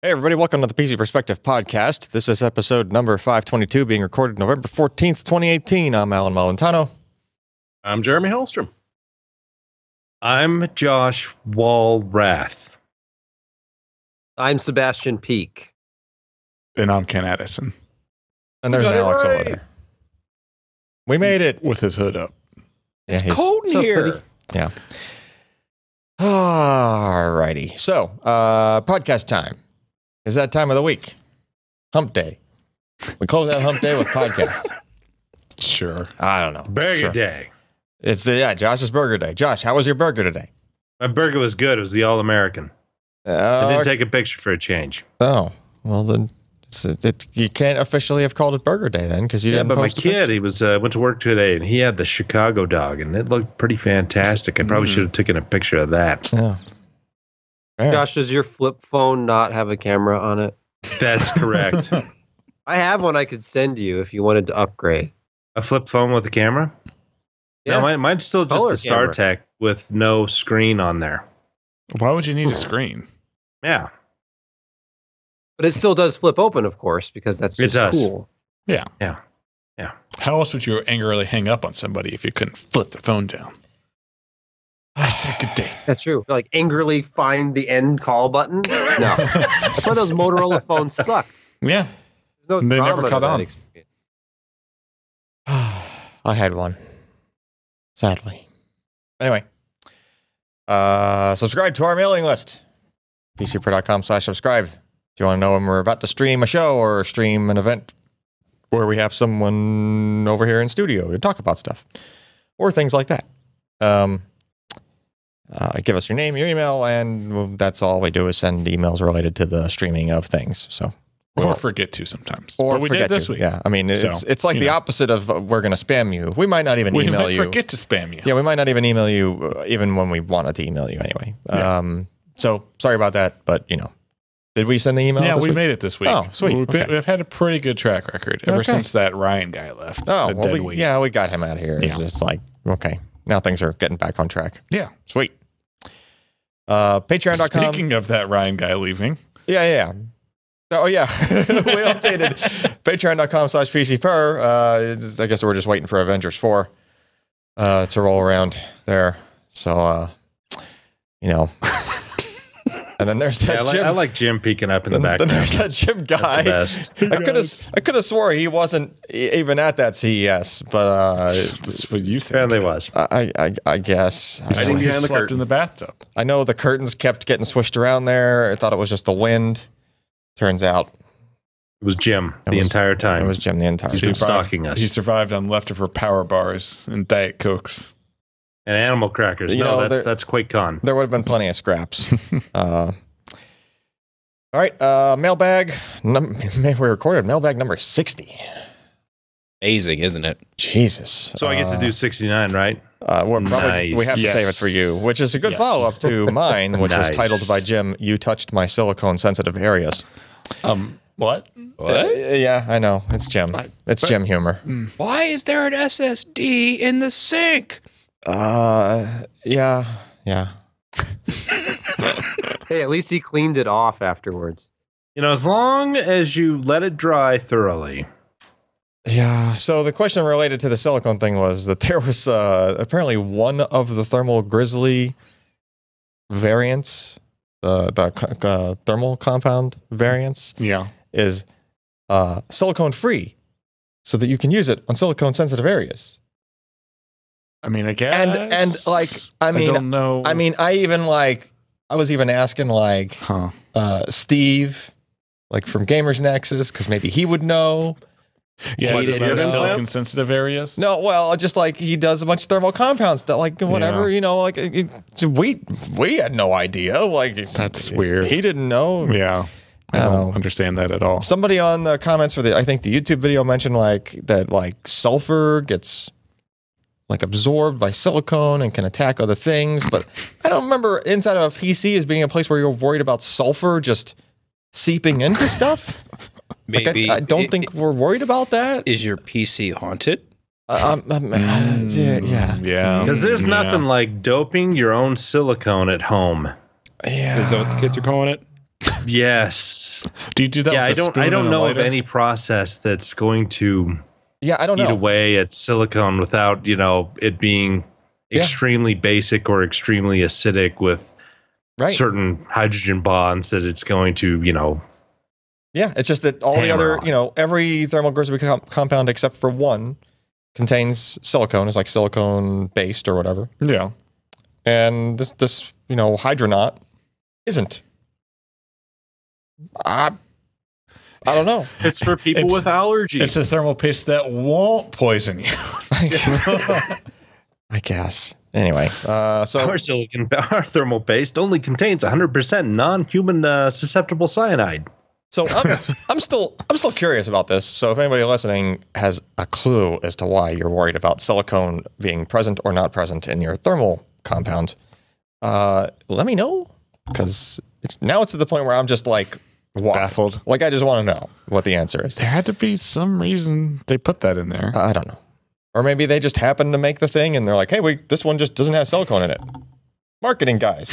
Hey, everybody, welcome to the PC Perspective Podcast. This is episode number 522, being recorded November 14th, 2018. I'm Alan Malentano. I'm Jeremy Hellstrom. I'm Josh Walrath. I'm Sebastian Peak. And I'm Ken Addison. And there's an Alex over there. We made it. With his hood up. Yeah, It's cold in here. Pretty. Yeah. Alrighty. So, podcast time. Is that time of the week? Hump day. We close out hump day with podcast. Sure. I don't know. Burger Day. It's, Josh's burger day. Josh, how was your burger today? My burger was good. It was the All-American. I didn't take a picture for a change. Oh, well then, you can't officially have called it Burger Day then, because you didn't. Yeah, but my post kid, he was went to work today, and he had the Chicago dog, and it looked pretty fantastic. I probably should have taken a picture of that. Yeah. Fair. Josh, does your flip phone not have a camera on it? That's correct. I have one I could send you if you wanted to upgrade. A flip phone with a camera? Yeah. No, mine's still just Color a camera. StarTech with no screen on there. Why would you need a screen? Yeah. But it still does flip open, of course, because that's It just does. cool. Yeah. Yeah. How else would you angrily hang up on somebody if you couldn't flip the phone down? I said good day. That's true. Like angrily find the end call button? No. That's why those Motorola phones sucked. Yeah. There's no They drama never to caught that on. experience. I had one. Sadly. Anyway. Subscribe to our mailing list. PCPro.com/subscribe. If you want to know when we're about to stream a show or stream an event where we have someone over here in studio to talk about stuff. Or things like that. Give us your name, your email, and that's all we do is send emails related to the streaming of things. So, Or forget to sometimes. or But we forget did this to. week. Yeah, I mean, it's like the opposite of we're going to spam you. We might not even We email might you. forget to spam you. Yeah, we might not even email you, even when we wanted to email you anyway. Yeah. So sorry about that, but did we send the email? Yeah, this we week? made it this week. Oh, sweet. We've had a pretty good track record ever Okay. since that Ryan guy left. Oh, the well, dead we week. got him out of here. Yeah. It's just like, okay, now things are getting back on track. Yeah. Sweet. Patreon.com. Speaking of that Ryan guy leaving. Yeah. Oh, yeah. We updated patreon.com/PCPer. I guess we're just waiting for Avengers 4 to roll around there. So, And then there's that Jim. I like Jim peeking up in the back. Then there's that Jim guy. That's the best. I could have swore he wasn't even at that CES, but That's what you think. Apparently was. I guess. He I think he behind the slept curtain. in the bathtub. I know the curtains kept getting swished around there. I thought it was just the wind. Turns out It was Jim the was- entire time. it was Jim the entire He's time. been stalking us. He survived on leftover power bars and Diet Cokes. And animal crackers. You know, That's QuakeCon. There would have been plenty of scraps. All right, mailbag. We recorded mailbag number 60. Amazing, isn't it? Jesus. So I get to do 69, right? We're probably, Nice. we have to Yes. save it for you, which is a good Yes. follow-up to mine, which was Nice. titled by Jim, "You Touched My Silicone-Sensitive Areas." What? Yeah, I know. It's Jim. It's Jim humor. Why is there an SSD in the sink? Yeah. Hey, at least he cleaned it off afterwards. As long as you let it dry thoroughly. Yeah. So the question related to the silicone thing was that there was apparently one of the Thermal Grizzly variants, the thermal compound variants, Yeah. is silicone free, so that you can use it on silicone sensitive areas. I mean, I guess. And I mean, I don't know. I mean, I was even asking Steve, like from Gamers Nexus, because maybe he would know. yeah, What, is it did you about have silicon implants? sensitive areas? No, well, just like he does a bunch of thermal compounds that, like, whatever, we had no idea. Like, That's weird. He didn't know. Yeah. I I don't don't know. understand that at all. Somebody on the comments for I think the YouTube video mentioned that sulfur gets absorbed by silicone and can attack other things, but I don't remember inside of a PC as being a place where you're worried about sulfur just seeping into stuff. Maybe I don't think we're worried about that. Is your PC haunted? Yeah. Yeah. Because there's nothing like doping your own silicone at home. Yeah. Is that what the kids are calling it? Yes. Do you do that? Yeah, with a spoon I don't and a know of lighter? any process that's going to Yeah, I don't eat know. away at silicone without, it being extremely basic or extremely acidic with certain hydrogen bonds that it's going to, Yeah, it's just that all the other, every thermal Rgb compound except for one contains silicone. It's like silicone based or whatever. Yeah. And this hydronaut isn't. I don't know. It's for people with allergies. It's a thermal paste that won't poison you. I guess. Anyway, so our thermal paste only contains 100% non-human susceptible cyanide. So I'm still curious about this. So if anybody listening has a clue as to why you're worried about silicone being present or not present in your thermal compound, let me know, because now it's to the point where I'm just like baffled. Like I just want to know what the answer is. There had to be some reason they put that in there. I don't know, or maybe they just happened to make the thing and they're like, hey, this one just doesn't have silicone in it. Marketing guys,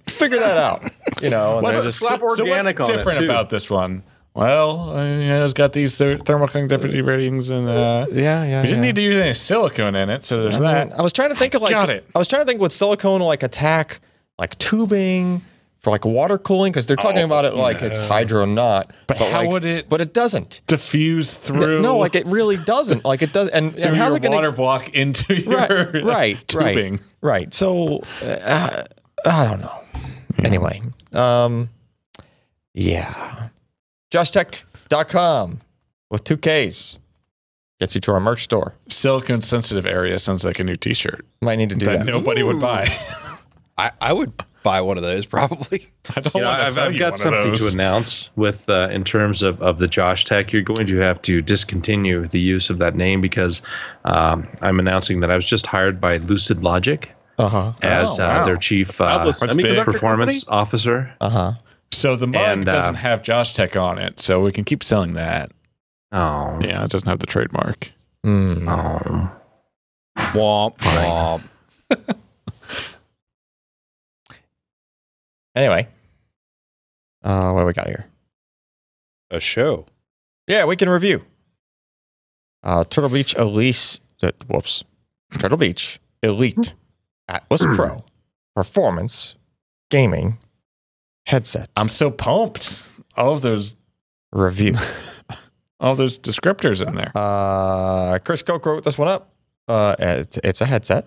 figure that out. And What's just slap organic what's on different it too? about this one? Well, it's got these thermal conductivity ratings, and we didn't need to use any silicone in it, so there's that. I was trying to think of I was trying to think would silicone like attack like tubing for like water cooling, because they're talking about it like it's hydronaut. But how would it? But it doesn't diffuse through. No, like it really doesn't. Like it does, and how's it going to water block into your right tubing? Right. So I don't know. Anyway, yeah. JoshTech.com with 2 Ks gets you to our merch store. Silicone sensitive area sounds like a new T-shirt. Might need to do that. Nobody would buy. I would buy one of those probably. I've got something to announce with in terms of the Josh Tech. You're going to have to discontinue the use of that name because I'm announcing that I was just hired by Lucid Logic as their chief performance officer. So the mug doesn't have Josh Tech on it, so we can keep selling that. Oh, yeah, it doesn't have the trademark. Womp womp. Anyway, what do we got here? A show. Yeah, we can review. Turtle Beach Elite. Turtle Beach Elite Atlas Pro Performance Gaming Headset. I'm so pumped. All of those review. All those descriptors in there. Chris Koch wrote this one up. It's a headset.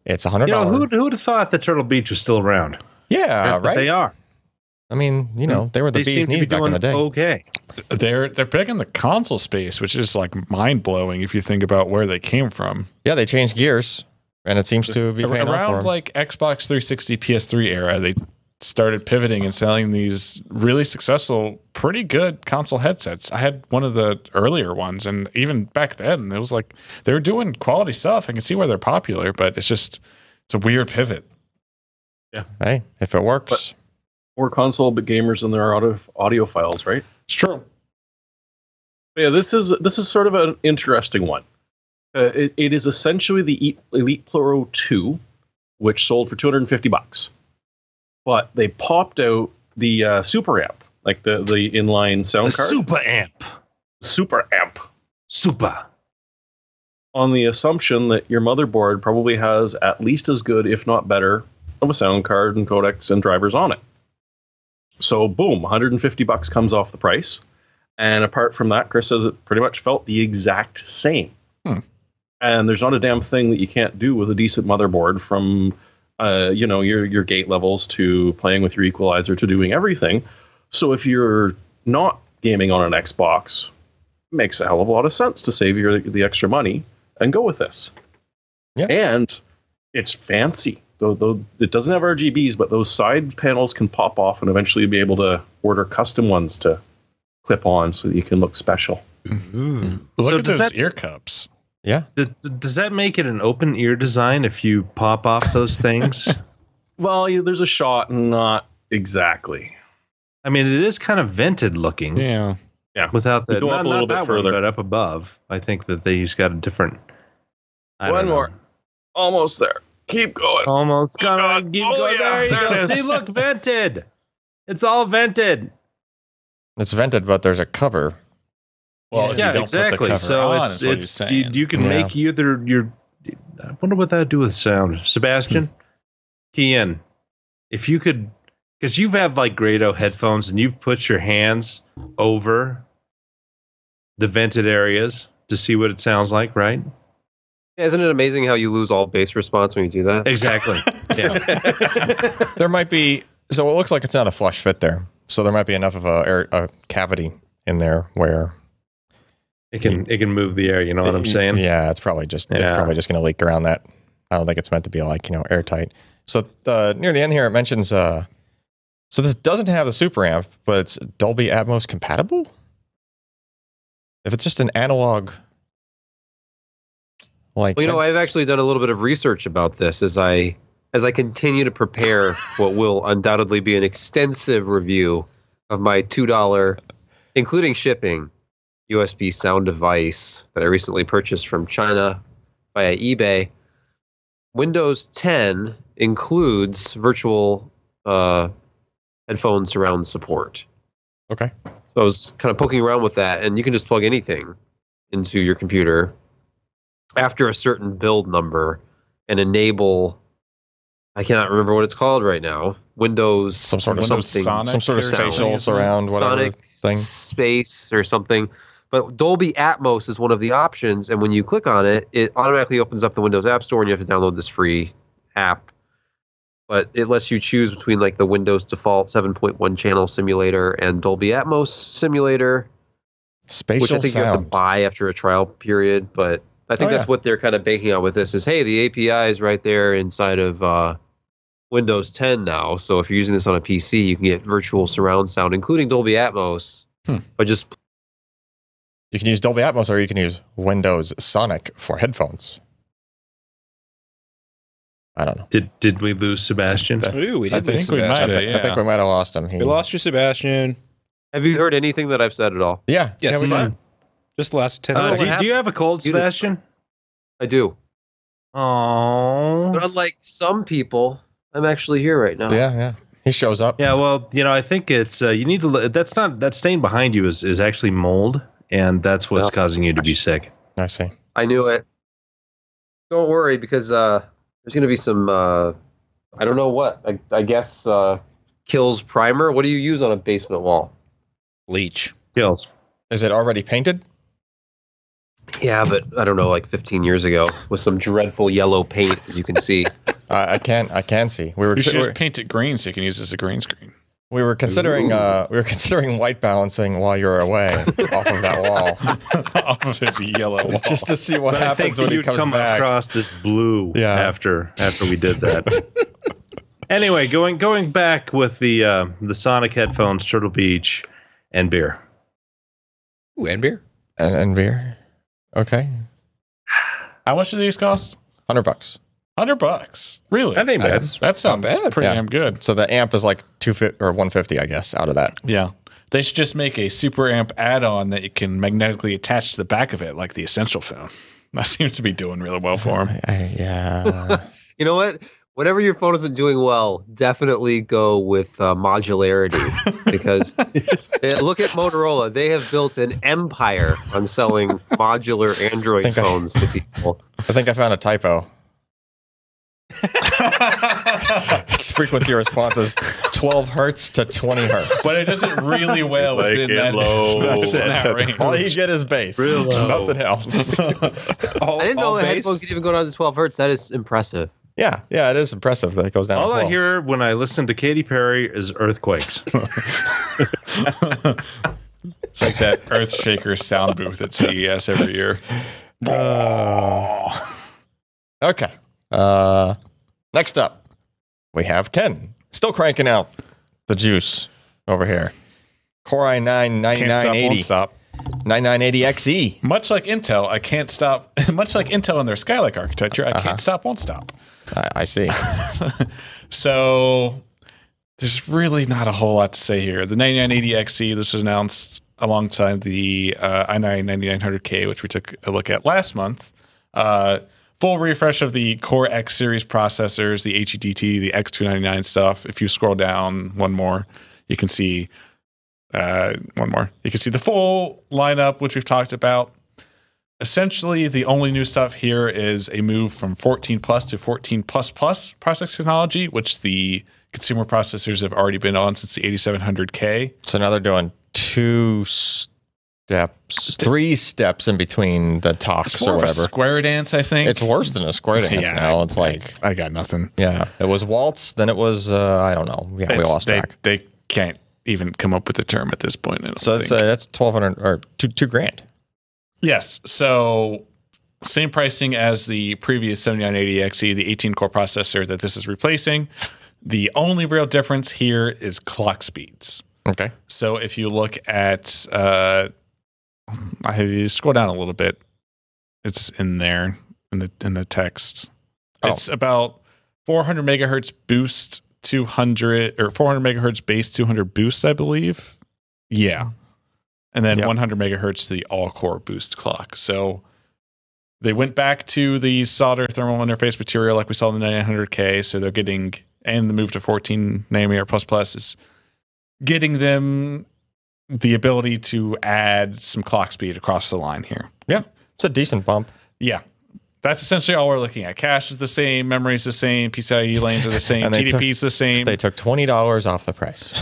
It's $100. Who would have thought that Turtle Beach was still around? Yeah, right. They are. I mean, they were the bee's knees back in the day. Okay. They're big in the console space, which is like mind blowing if you think about where they came from. Yeah, they changed gears, and it seems to be paying off for around them. like Xbox 360, PS3 era. They started pivoting and selling these really successful, pretty good console headsets. I had one of the earlier ones, and even back then, it was like they were doing quality stuff. I can see why they're popular, but it's a weird pivot. Yeah. Hey, if it works. More console but gamers than there are out of audiophiles, right? It's true. But yeah, this is sort of an interesting one. It is essentially the Elite Pro 2, which sold for $250. But they popped out the super amp, like the inline sound card. Super amp. On the assumption that your motherboard probably has at least as good, if not better, of a sound card and codecs and drivers on it. So boom, $150 comes off the price. And apart from that, Chris says it pretty much felt the exact same. And there's not a damn thing that you can't do with a decent motherboard, from your gate levels to playing with your equalizer to doing everything. So if you're not gaming on an Xbox, it makes a hell of a lot of sense to save the extra money and go with this. Yeah. And it's fancy. Though it doesn't have RGBs, but those side panels can pop off, and eventually you'll be able to order custom ones to clip on so that you can look special. Look at those ear cups. Yeah. Does that make it an open ear design if you pop off those things? Well, there's a shot, not exactly. I mean, it is kind of vented looking. Yeah. Without the go up a little bit further, but up above, I think that they just got a different. One more, almost there. Keep going. Almost gonna keep going. Yeah, There you there go. it is. See, look, vented. It's all vented. It's vented, but there's a cover. Well, if yeah, you don't exactly. Put the cover So on, it's you can make either your. I wonder what that would do with sound, Sebastian. Key in, if you could, because you've had like Grado headphones and you've put your hands over the vented areas to see what it sounds like, right? Isn't it amazing how you lose all bass response when you do that? Exactly. Yeah. There might be, so it looks like it's not a flush fit there. So there might be enough of a cavity in there where it can move the air. You know what I'm saying? Yeah, it's probably just going to leak around that. I don't think it's meant to be like, airtight. So near the end here, it mentions, so this doesn't have the super amp, but it's Dolby Atmos compatible. If it's just an analog, like, well, I've actually done a little bit of research about this as I continue to prepare what will undoubtedly be an extensive review of my $2, including shipping, USB sound device that I recently purchased from China via eBay. Windows 10 includes virtual headphone surround support. Okay. So I was kind of poking around with that, and you can just plug anything into your computer after a certain build number and enable, I cannot remember what it's called right now, Windows some sort of something, some sort of spatial surround, whatever sonic thing, space or something. But Dolby Atmos is one of the options, and when you click on it, it automatically opens up the Windows App Store, and you have to download this free app. But it lets you choose between like the Windows default 7.1 channel simulator and Dolby Atmos simulator, spatial which I think sound. you have to buy after a trial period. But I think that's what they're kind of banking on with this is, hey, the API is right there inside of Windows 10 now. So if you're using this on a PC, you can get virtual surround sound, including Dolby Atmos, by just... You can use Dolby Atmos or you can use Windows Sonic for headphones. I don't know. Did we lose Sebastian? Ooh, we did lose we might Sebastian. have, yeah. I think we might have lost him. We lost you, Sebastian. Have you heard anything that I've said at all? Yeah. Yes. Yeah, we did. Just the last 10 seconds. Do you have a cold, Sebastian? I do. Oh. But unlike some people, I'm actually here right now. Yeah. He shows up. Yeah, well, I think it's you need to. That's not that stain behind you is actually mold, and that's what's causing you to be sick. I see. I knew it. Don't worry, because there's going to be some. I don't know what. I guess Kills primer. What do you use on a basement wall? Bleach. Kills. Is it already painted? Yeah, but I don't know, like 15 years ago, with some dreadful yellow paint, as you can see. I can see. You should just paint it green so you can use it as a green screen. We were considering white balancing while you were away off of that wall, off of his yellow wall, just to see what happens when he comes back. Across this blue after we did that. Anyway, going back with the Sonic headphones, Turtle Beach, and beer. Ooh, and beer. And beer. Okay. How much do these cost? $100. $100. Really? That ain't bad. That sounds pretty damn good. So the amp is like $250 or $150, I guess, out of that. Yeah. They should just make a super amp add-on that you can magnetically attach to the back of it, like the Essential phone. That seems to be doing really well for them. Yeah. You know what? Whatever your phone isn't doing well, definitely go with modularity. Because look at Motorola. They have built an empire on selling modular Android phones to people. I think I found a typo. Its frequency response is 12 hertz to 20 hertz. But it does it really well within that, That's it. that range. All you get is bass. Nothing else. I didn't know the headphones could even go down to 12 hertz. That is impressive. Yeah, it is impressive that it goes down to 12. All I hear when I listen to Katy Perry is earthquakes. It's like that Earthshaker sound booth at CES every year. Okay. Next up, we have Ken. Still cranking out the juice over here. Core i9-9980. 9980XE. Much like Intel, I can't stop. Much like Intel and their Skylake architecture, I can't stop, won't stop. I see. So there's really not a whole lot to say here. The 9980XE, this was announced alongside the i9-9900K, which we took a look at last month. Full refresh of the Core X series processors, the HDT, the X299 stuff. If you scroll down one more, You can see one more. You can see the full lineup, which we've talked about. Essentially, the only new stuff here is a move from 14 plus to 14 plus plus process technology, which the consumer processors have already been on since the 8700K. So now they're doing 2 steps, 3 steps in between the talks It's more or of a whatever. square dance, I think. It's worse than a square dance now. It's like I got nothing. Yeah, it was waltz. Then it was I don't know. Yeah, we lost track. They can't even come up with a term at this point. So it's that's $1,200 or $2,000. Yes. So same pricing as the previous 7980XE, the 18-core processor that this is replacing. The only real difference here is clock speeds. Okay. So if you look at, you scroll down a little bit, it's in there in the text. Oh. It's about 400 megahertz boost, 200 or 400 megahertz base, 200 boost, I believe. Yeah. And then 100 megahertz to the all-core boost clock. So they went back to the solder thermal interface material like we saw in the 9900K. So they're getting, and the move to 14 nanometer plus is getting them the ability to add some clock speed across the line here. Yeah, it's a decent bump. Yeah. That's essentially all we're looking at. Cache is the same, memory is the same, PCIe lanes are the same, TDP is the same. They took $20 off the price.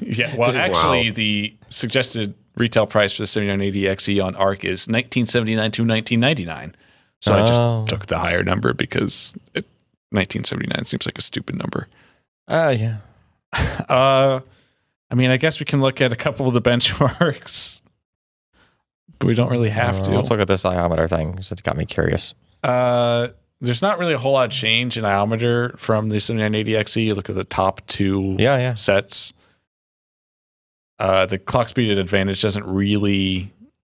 Yeah, well, actually, the suggested retail price for the 7980XE on ARC is $1979 to $1999. So I just took the higher number because 1979 seems like a stupid number. Yeah. I mean, I guess we can look at a couple of the benchmarks, but we don't really have to. Let's look at this iometer thing because it's got me curious. There's not really a whole lot of change in iometer from the 7980XE. You look at the top 2 sets. The clock speed advantage doesn't really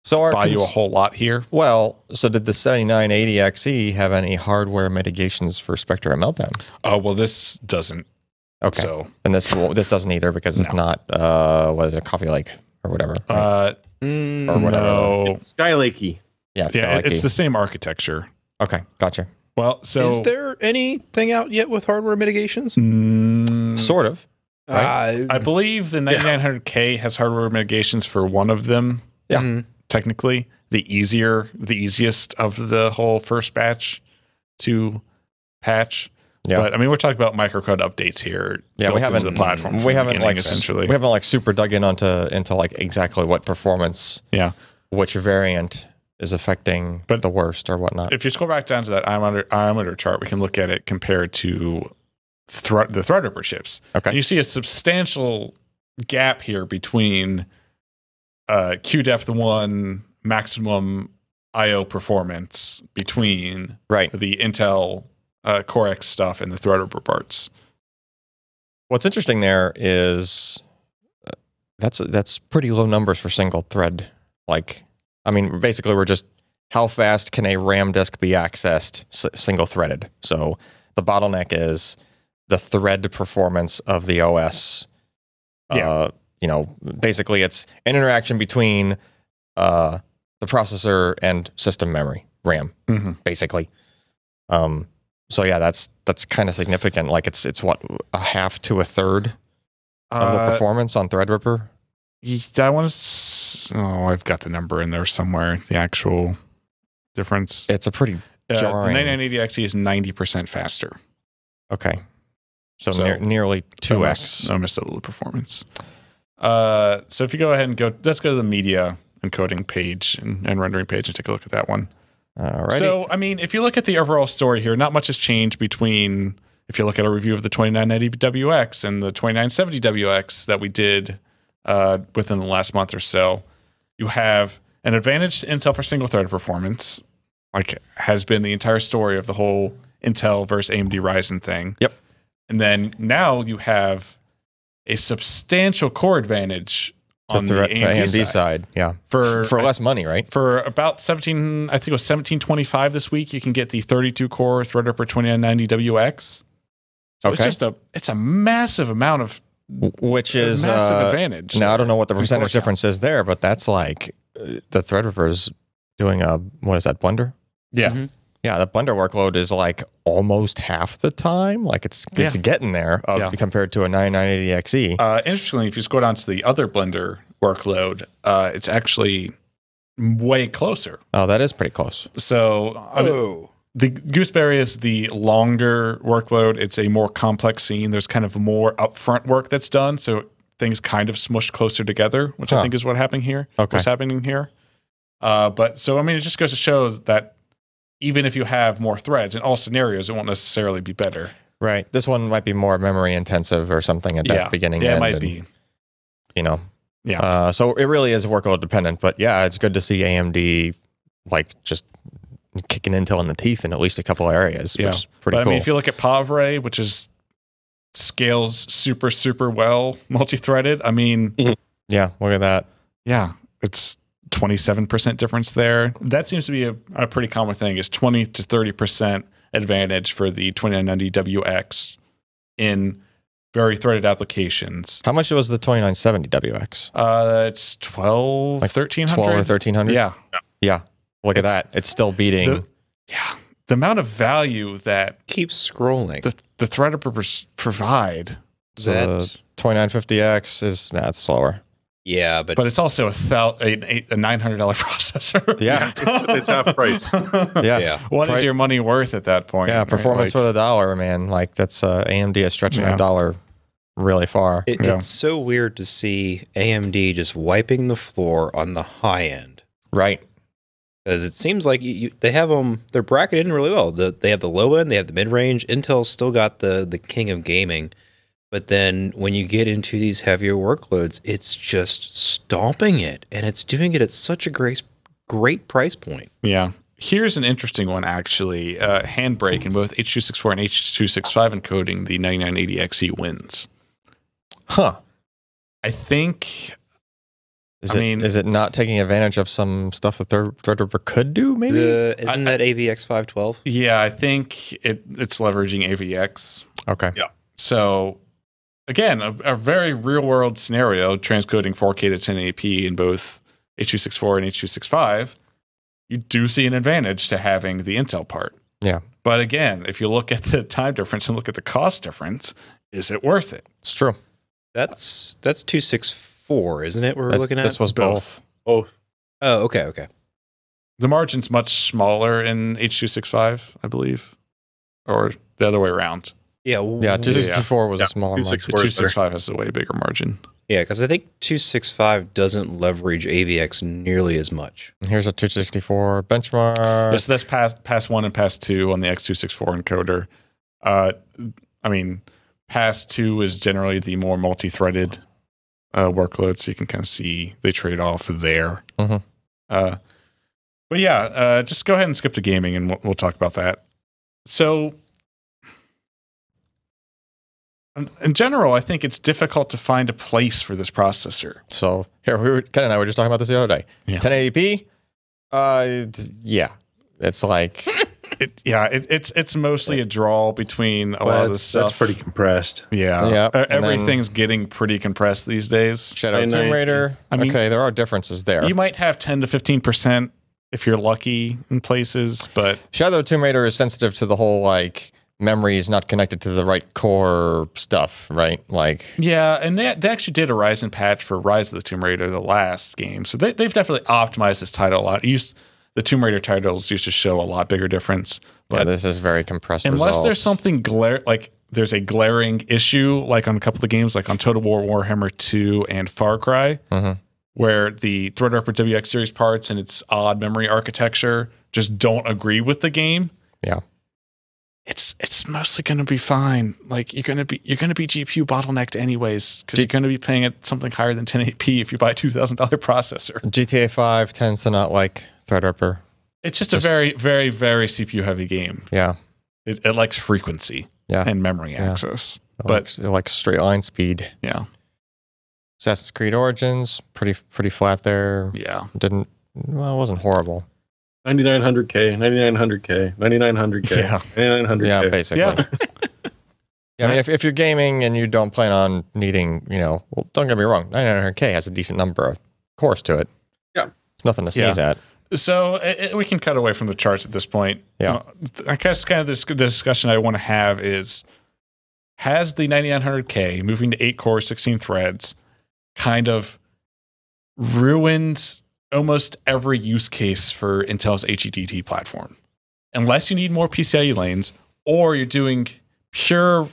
buy you a whole lot here. Well, so did the 7980XE have any hardware mitigations for Spectre and Meltdown? Oh, well, this doesn't. Okay. So, and this doesn't either because it's not, what is it, Coffee Lake or whatever. Right? Or whatever. No. It's Skylakey. Yeah, it's the same architecture. Okay, gotcha. Well, so is there anything out yet with hardware mitigations? Sort of. Right? I believe the 9900K has hardware mitigations for one of them. Yeah. Technically, the easiest of the whole first batch to patch. Yeah. But I mean, we're talking about microcode updates here. Yeah, we haven't the platform. We haven't essentially. We haven't like super dug in into like exactly what performance. Yeah. Which variant is affecting the worst or whatnot. If you scroll back down to that iometer chart, we can look at it compared to the Threadripper chips. Okay. And you see a substantial gap here between QDepth 1 maximum I/O performance between the Intel Core X stuff and the Threadripper parts. What's interesting there is that's pretty low numbers for single thread. Like, I mean, basically we're just how fast can a RAM disk be accessed single threaded? So the bottleneck is the thread performance of the OS. You know, basically it's an interaction between the processor and system memory, RAM, basically. So yeah, that's kind of significant. Like it's what, a half to a third of the performance on Threadripper? That one's I've got the number in there somewhere. The actual difference. It's a pretty jarring. The 9980XE is 90% faster. Okay, so nearly 2x, almost double the performance. So if you go ahead and let's go to the media encoding page and rendering page and take a look at that one. Alrighty. So, I mean, if you look at the overall story here, not much has changed between if you look at a review of the 2990WX and the 2970WX that we did within the last month or so. You have an advantage to Intel for single-threaded performance, like has been the entire story of the whole Intel versus AMD Ryzen thing. Yep. And then now you have a substantial core advantage on the AMD side. Yeah. For less money, right? For about 17, I think it was 1725 this week, you can get the 32 core Threadripper 2990WX. So it's a massive amount of which is massive advantage. Now I don't know what the percentage difference is there, but that's like the Threadripper is doing what is that, Blender? Yeah. Yeah, the Blender workload is like almost half the time. Like it's getting there compared to a 9980XE. Interestingly, if you scroll down to the other Blender workload, it's actually way closer. Oh, that is pretty close. So the Gooseberry is the longer workload. It's a more complex scene. There's kind of more upfront work that's done, so things kind of smushed closer together, which I think is what's happening here. Okay. What's happening here. But so I mean, it just goes to show that even if you have more threads in all scenarios, it won't necessarily be better. Right. This one might be more memory intensive or something at that beginning. Yeah, it might be. You know. Yeah. So it really is workload dependent, but yeah, it's good to see AMD like just kicking Intel in the teeth in at least a couple areas, which is pretty cool. I mean, if you look at Pavre, which is scales super, super well multi-threaded, I mean... Yeah, look at that. Yeah, it's 27% difference there. That seems to be a pretty common thing, is 20 to 30% advantage for the 2990WX in very threaded applications. How much was the 2970WX? It's 12, like 1300. 12 or 1300? Yeah. Look at that. It's still beating. The amount of value that keep scrolling. The threaders provide. So the 2950X is that's slower. Yeah, but it's also a $900 processor. Yeah, it's half price. Yeah. What is your money worth at that point? Yeah, performance for the dollar, man. Like that's AMD is stretching that dollar really far. It's so weird to see AMD just wiping the floor on the high end. Right. Because it seems like they have them, they're bracketed in really well. They have the low end, they have the mid range. Intel's still got the king of gaming. But then when you get into these heavier workloads, it's just stomping it. And it's doing it at such a great price point. Yeah. Here's an interesting one, actually. Handbrake in both H.264 and H.265 encoding, the 9980XE wins. Huh. I think... Is it not taking advantage of some stuff that Threadripper could do, maybe? Isn't that AVX 512? Yeah, I think it's leveraging AVX. Okay. Yeah. So... Again, a very real-world scenario, transcoding 4K to 1080p in both H.264 and H.265, you do see an advantage to having the Intel part. Yeah. But again, if you look at the time difference and look at the cost difference, is it worth it? It's true. That's 264, isn't it? We're looking at this was both. Both. Oh, okay. The margin's much smaller in H.265, I believe, or the other way around. Yeah, 264 was a smaller margin. 265 has a way bigger margin. Yeah, because I think 265 doesn't leverage AVX nearly as much. Here's a 264 benchmark. Yes, that's pass 1 and pass 2 on the X264 encoder. I mean, pass 2 is generally the more multi-threaded workload, so you can kind of see they trade off there. Mm-hmm. But yeah, just go ahead and skip to gaming, and we'll talk about that. So... In general, I think it's difficult to find a place for this processor. So here, Ken and I were just talking about this the other day. Yeah. 1080p, it's like, it's mostly a draw between a lot of the stuff. That's pretty compressed. Yeah, everything's getting pretty compressed these days. Shadow Tomb Raider. I mean, okay, there are differences there. You might have 10 to 15% if you're lucky in places, but Shadow Tomb Raider is sensitive to the whole like. Memory is not connected to the right core stuff, right? Like, yeah, and they actually did a Ryzen patch for Rise of the Tomb Raider, the last game. So they've definitely optimized this title a lot. The Tomb Raider titles used to show a lot bigger difference. But this is very compressed. Unless there's something there's a glaring issue, like on a couple of games, like on Total War Warhammer 2 and Far Cry, where the Threadripper WX series parts and its odd memory architecture just don't agree with the game. Yeah. It's mostly going to be fine. Like you're going to be GPU bottlenecked anyways because you're going to be paying at something higher than 1080p if you buy a $2,000 processor. GTA 5 tends to not like Threadripper. It's just a very, very, very CPU heavy game. Yeah, it likes frequency and memory access, it likes straight line speed. Yeah, Assassin's Creed Origins pretty flat there. Yeah, it wasn't horrible. 9900K, 9900K, 9900K, 9900K. Yeah, basically. Yeah. I mean, if you're gaming and you don't plan on needing, well, don't get me wrong, 9900K has a decent number of cores to it. Yeah. It's nothing to sneeze at. So we can cut away from the charts at this point. Yeah. I guess kind of the discussion I want to have is, has the 9900K moving to 8 cores, 16 threads kind of ruined almost every use case for Intel's HDD platform? Unless you need more PCIe lanes, or you're doing pure,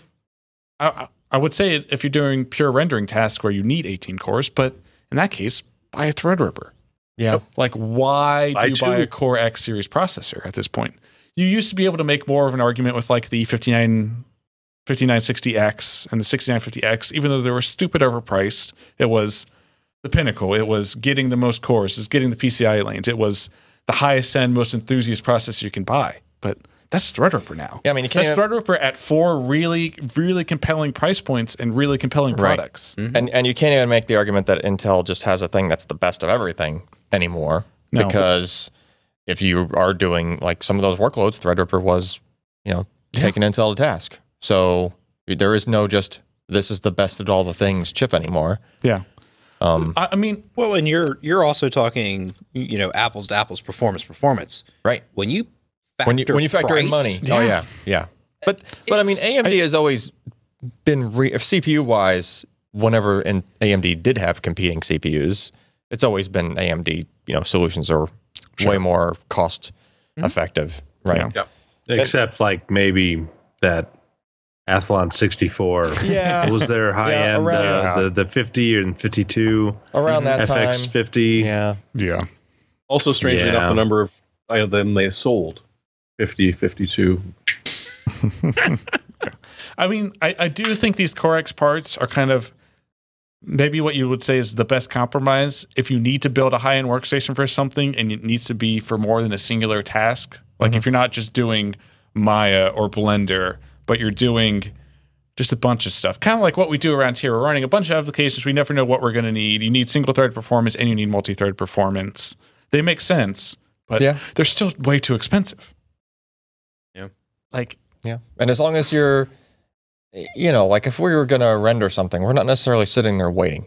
I would say if you're doing pure rendering tasks where you need 18 cores, but in that case, buy a Threadripper. Yeah. Like, why do you buy a Core X series processor at this point? You used to be able to make more of an argument with like the 5960X and the 6950X, even though they were stupid overpriced. It was the pinnacle. It was getting the most cores. It was getting the PCIe lanes. It was the highest end, most enthusiast processor you can buy. But that's Threadripper now. Yeah, I mean, you can't. That's Threadripper at 4 really, really compelling price points and really compelling products. Right. Mm-hmm. And you can't even make the argument that Intel just has a thing that's the best of everything anymore. No. Because if you are doing like some of those workloads, Threadripper was, taking Intel to task. So there is no just this is the best of all the things chip anymore. Yeah. I mean, well, and you're also talking, apples to apples, performance. Right. When you factor in money. Yeah. Oh yeah. But I mean, AMD has always been if CPU wise, whenever AMD did have competing CPUs, it's always been AMD. Solutions are way more cost effective, right? Yeah. Except like maybe that Athlon 64 was their high end, the 50 and 52 around that time. FX 50. Yeah. Also, strangely enough, the number of them they sold 50, 52. I mean, I do think these Core X parts are kind of maybe what you would say is the best compromise if you need to build a high-end workstation for something and it needs to be for more than a singular task. Like if you're not just doing Maya or Blender, but you're doing just a bunch of stuff. Kind of like what we do around here. We're running a bunch of applications. We never know what we're going to need. You need single-thread performance and you need multi-thread performance. They make sense, but they're still way too expensive. Yeah. And as long as you're, like if we were going to render something, we're not necessarily sitting there waiting.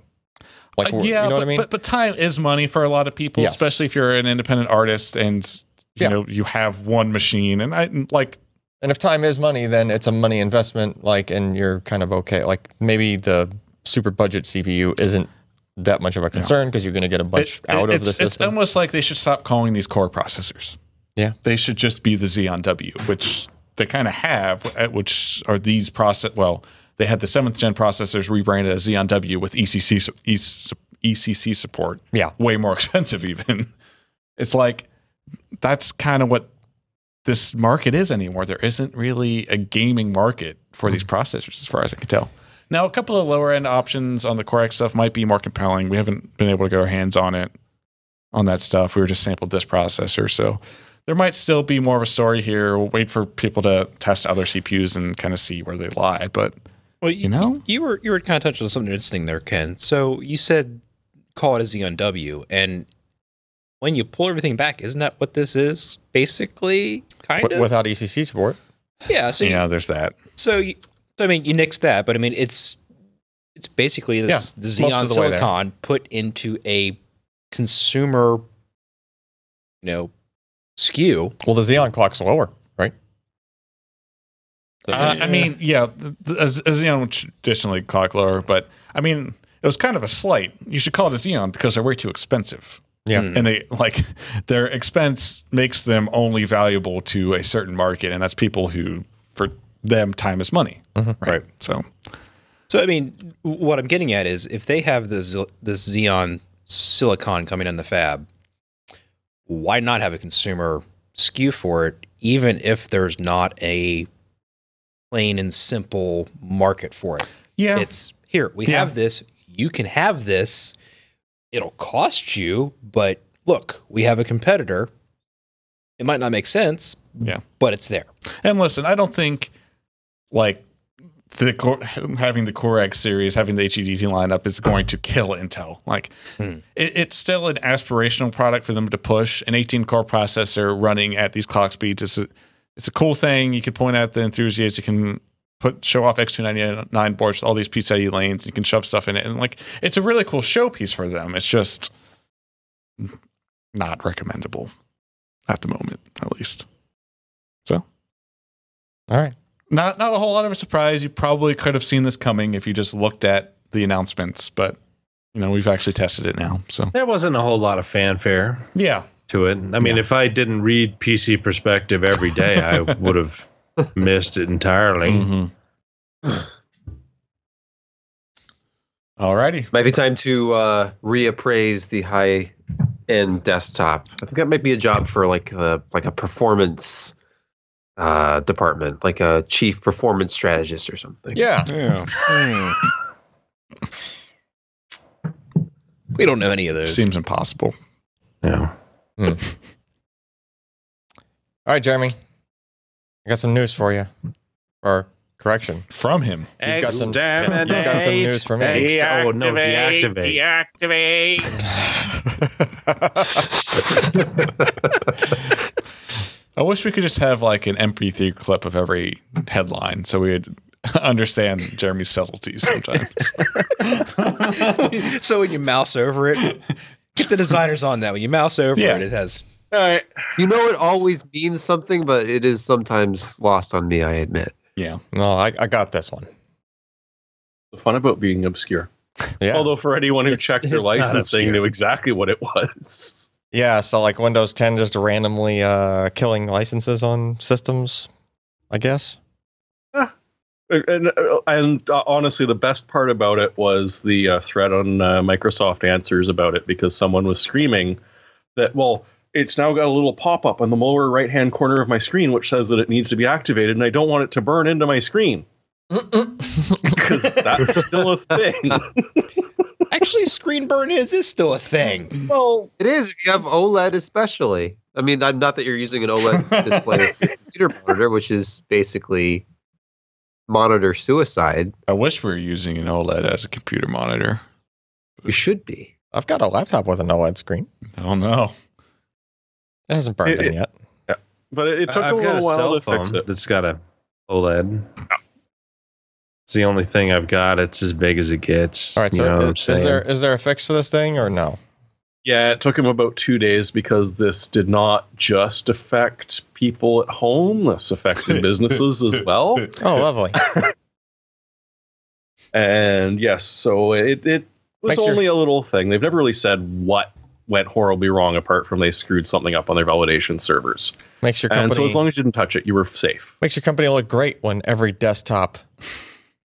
Like, you know what I mean? But time is money for a lot of people, especially if you're an independent artist and you have one machine. And if time is money, then it's a money investment, and you're kind of okay. Like maybe the super budget CPU isn't that much of a concern because you're going to get a bunch out of the system. It's almost like they should stop calling these core processors. Yeah. They should just be the Xeon W, which they kind of have, which are these they had the 7th gen processors rebranded as Xeon W with ECC support. Yeah. Way more expensive even. It's like, that's kind of what this market is anymore. There isn't really a gaming market for these processors, as far as I can tell. Now, a couple of lower end options on the Core X stuff might be more compelling. We haven't been able to get our hands on that stuff. We were just sampled this processor, so there might still be more of a story here. We'll wait for people to test other CPUs and kind of see where they lie. But you were kind of touching on something interesting there, Ken. So you said call it a Xeon W, and when you pull everything back, isn't that what this is? Basically, kind of without ECC support. Yeah. So there's that. So you nixed that, but I mean, it's basically the Xeon Silicon put into a consumer, SKU. Well, the Xeon clock's lower, right? The Xeon would traditionally clock lower, but I mean, it was kind of a slight. You should call it a Xeon because they're way too expensive. Yeah. And they their expense makes them only valuable to a certain market, and that's people who, for them, time is money. Right. So I mean, what I'm getting at is if they have this Xeon Silicon coming in the fab, why not have a consumer SKU for it, even if there's not a plain and simple market for it? Yeah. It's here, we have this, you can have this. It'll cost you, but look, we have a competitor. It might not make sense, but it's there. And listen, I don't think having the Core X series, having the HDD lineup is going to kill Intel. It's still an aspirational product for them to push. An 18-core processor running at these clock speeds it's a cool thing. You can point out the enthusiasts. You can show off X299 boards with all these PCIe lanes. You can shove stuff in it, and it's a really cool showpiece for them. It's just not recommendable at the moment, at least. So, all right. Not a whole lot of a surprise. You probably could have seen this coming if you just looked at the announcements, but we've actually tested it now. So there wasn't a whole lot of fanfare. Yeah. To it. I mean, if I didn't read PC Perspective every day, I would have missed it entirely. Mm-hmm. Alrighty. Might be time to reappraise the high-end desktop. I think that might be a job for like a performance department, like a chief performance strategist or something. Yeah. We don't know any of those. Seems impossible. Yeah. All right, Jeremy. I got some news for you. Or correction. From him. You've got some news for me. Oh, no, deactivate. I wish we could just have like an MP3 clip of every headline so we would understand Jeremy's subtleties sometimes. So when you mouse over it, get the designers on that. When you mouse over it, it has... All right. It always means something, but it is sometimes lost on me, I admit. Yeah. No, I got this one. The fun about being obscure. Yeah. Although for anyone who checked their licensing knew exactly what it was. Yeah, so like Windows 10 just randomly killing licenses on systems, I guess. And honestly, the best part about it was the thread on Microsoft Answers about it, because someone was screaming that, well, it's now got a little pop-up on the lower right-hand corner of my screen which says that it needs to be activated, and I don't want it to burn into my screen. Because that's still a thing. Actually, screen burn is still a thing. Well, it is if you have OLED, especially. I mean, not that you're using an OLED display computer monitor, which is basically monitor suicide. I wish we were using an OLED as a computer monitor. You should be. I've got a laptop with an OLED screen. I don't know. It hasn't burned in yet. Yeah. But it took a little while to fix it. That's got a OLED. It's the only thing I've got. It's as big as it gets. All right, so is there a fix for this thing or no? Yeah, it took him about 2 days because this did not just affect people at home. This affected businesses as well. Oh, lovely. And yes, so it was only a little thing. They've never really said what went horribly wrong apart from they screwed something up on their validation servers. Makes your company, and so as long as you didn't touch it, you were safe. Makes your company look great when every desktop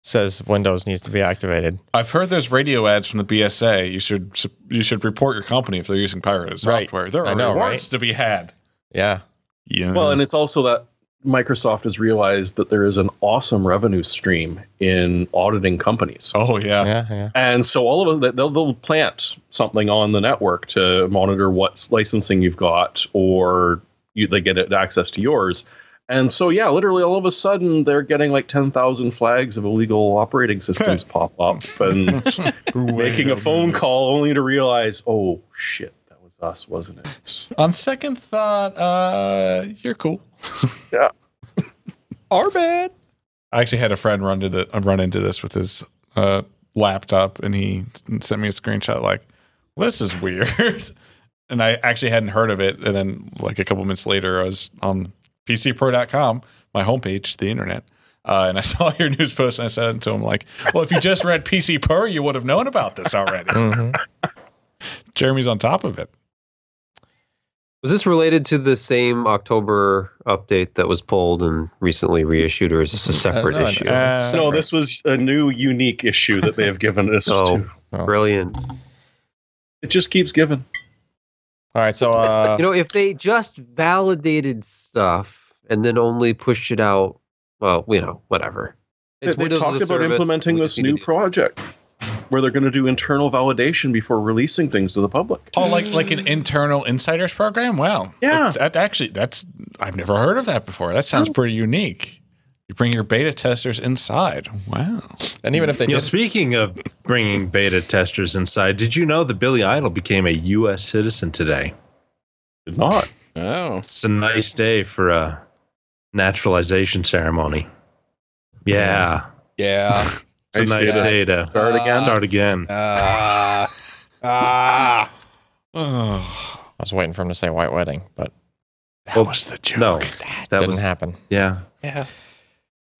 says Windows needs to be activated. I've heard there's radio ads from the BSA. You should report your company if they're using pirated software. Right. There are rewards to be had. Yeah. Yeah. Well, and it's also that Microsoft has realized that there is an awesome revenue stream in auditing companies. Oh, yeah. Yeah. And so all of it, they'll plant something on the network to monitor what licensing you've got, or they get access to yours. And so, yeah, literally all of a sudden they're getting like 10,000 flags of illegal operating systems pop up and making a phone call only to realize, oh, shit, that was us, wasn't it? On second thought, you're cool. Yeah. Our bad. I actually had a friend run into this with his laptop, and he sent me a screenshot like, this is weird. And I actually hadn't heard of it. And then like a couple minutes later, I was on PCPro.com, my homepage, the internet, and I saw your news post, and I said to him, like, well, if you just read PC Pro, you would have known about this already. Mm-hmm. Jeremy's on top of it. Was this related to the same October update that was pulled and recently reissued, or is this a separate issue? No, this was a new, unique issue that they have given us to. Brilliant. It just keeps giving. All right, so if they just validated stuff and then only pushed it out, well, whatever. They talked about implementing this new project where they're going to do internal validation before releasing things to the public. Oh, like an internal insiders program? Wow. Yeah. I've never heard of that before. That sounds pretty unique. You bring your beta testers inside. Wow. And even if they did. Speaking of bringing beta testers inside, did you know that Billy Idol became a U.S. citizen today? Did not. Oh. It's a nice day for a naturalization ceremony. Yeah. Yeah. It's a nice day to start again. I was waiting for him to say white wedding, but that was the joke. No, that didn't happen. Yeah.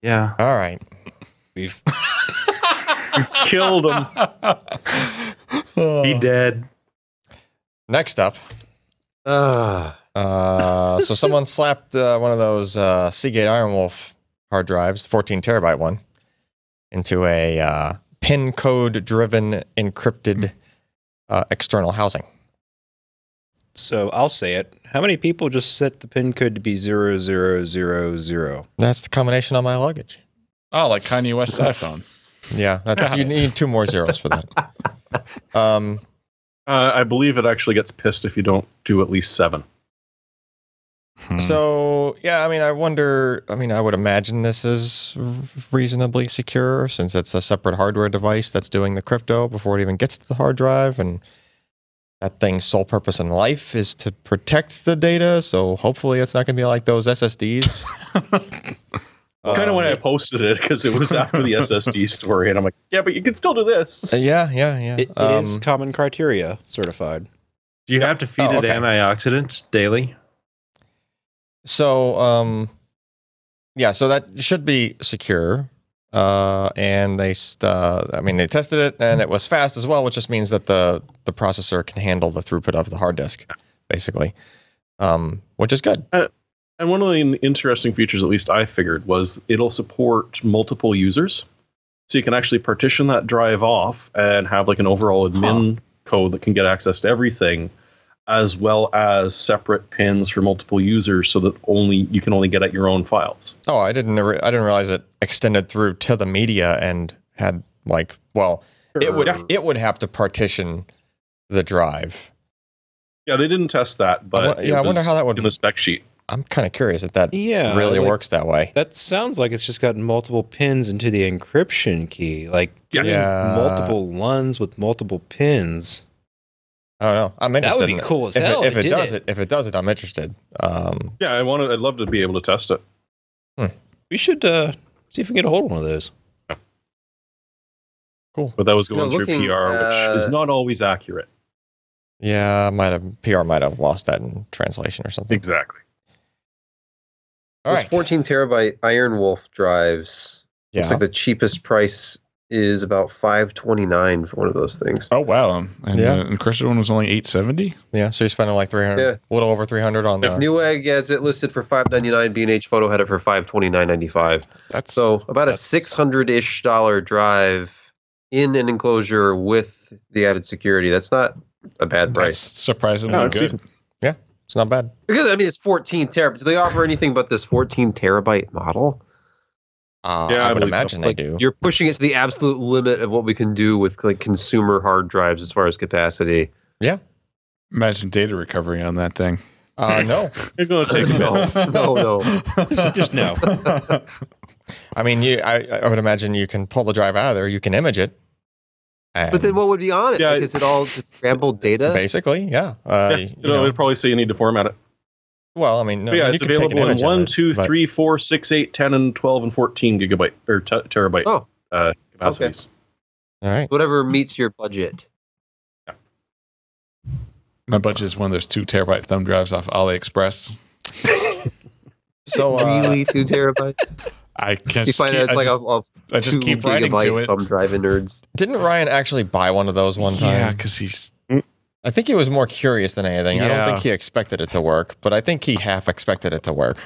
All right. We've Killed him. He dead. Next up. So someone slapped one of those Seagate Iron Wolf hard drives, 14 terabyte one, into a pin code driven encrypted external housing. So I'll say it. How many people just set the pin code to be 0000? That's the combination on my luggage. Oh, like Kanye West's iPhone. Yeah, you need 2 more zeros for that. I believe it actually gets pissed if you don't do at least 7. So, yeah, I mean, I would imagine this is reasonably secure since it's a separate hardware device that's doing the crypto before it even gets to the hard drive. And that thing's sole purpose in life is to protect the data. So hopefully it's not going to be like those SSDs. Kind of when I posted it because it was after the SSD story. And I'm like, yeah, but you can still do this. Yeah. It is common criteria certified. Do you have to feed it antioxidants daily? So, so that should be secure. And they tested it and it was fast as well, which just means that the processor can handle the throughput of the hard disk, basically, which is good. And one of the interesting features, at least I figured, was it'll support multiple users. So you can actually partition that drive off and have like an overall admin code that can get access to everything, as well as separate pins for multiple users so that you can only get at your own files. Oh, I didn't realize it extended through to the media and had it would have to partition the drive. Yeah, they didn't test that, but I wonder how that would in the spec sheet. I'm kind of curious if that really works that way. That sounds like it's just got multiple pins into the encryption key, like multiple LUNs with multiple pins. I don't know. I'm interested. That would be cool as hell. If it does it, I'm interested. I'd love to be able to test it. We should see if we can get a hold of one of those. Cool. But that was going through PR, which is not always accurate. Yeah, PR might have lost that in translation or something. Exactly. All Those right. 14 terabyte Iron Wolf drives. Yeah. Looks like the cheapest price is about $529 for one of those things. Oh wow! And the encrypted one was only $870. Yeah, so you're spending like $300, a little over $300 on the Newegg has it listed for $599. B&H Photo had it for $529.95. That's about a $600-ish drive in an enclosure with the added security. That's not a bad price. Surprisingly good. Yeah, it's not bad. Because it's 14 terabytes. Do they offer anything but this 14 terabyte model? I would imagine they do. You're pushing it to the absolute limit of what we can do with like consumer hard drives as far as capacity. Yeah. Imagine data recovery on that thing. No. You're going to take a minute. No. Just no. I mean, I would imagine you can pull the drive out of there. You can image it. But then what would be on it? Yeah, is it all just scrambled data? Basically, yeah. It'd probably say you need to format it. Well, I mean, no, it's available in 1, 2, 3, 4, 6, 8, 10, and 12, and 14 gigabyte or terabyte capacities. All right. Whatever meets your budget. Yeah. My budget is one of those 2 terabyte thumb drives off AliExpress. So really 2 terabytes? I can't. You find it's like I just keep writing to it. Thumb drive nerds. Didn't Ryan actually buy one of those one time? Yeah, because he's. I think he was more curious than anything. Yeah. I don't think he expected it to work, but I think he half expected it to work.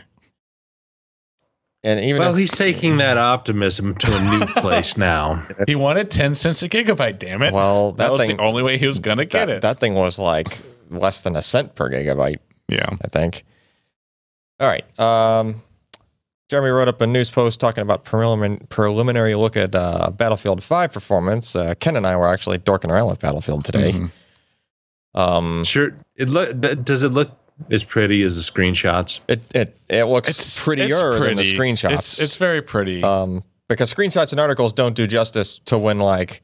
And even he's taking that optimism to a new place now. He wanted 10 cents a gigabyte. Damn it! Well, that was the only way he was gonna get it. That thing was like less than a cent per gigabyte. Yeah, I think. All right. Jeremy wrote up a news post talking about preliminary look at Battlefield 5 performance. Ken and I were actually dorking around with Battlefield today. Mm-hmm. Sure. Does it look as pretty as the screenshots? It looks prettier than the screenshots. It's very pretty. Because screenshots and articles don't do justice to when like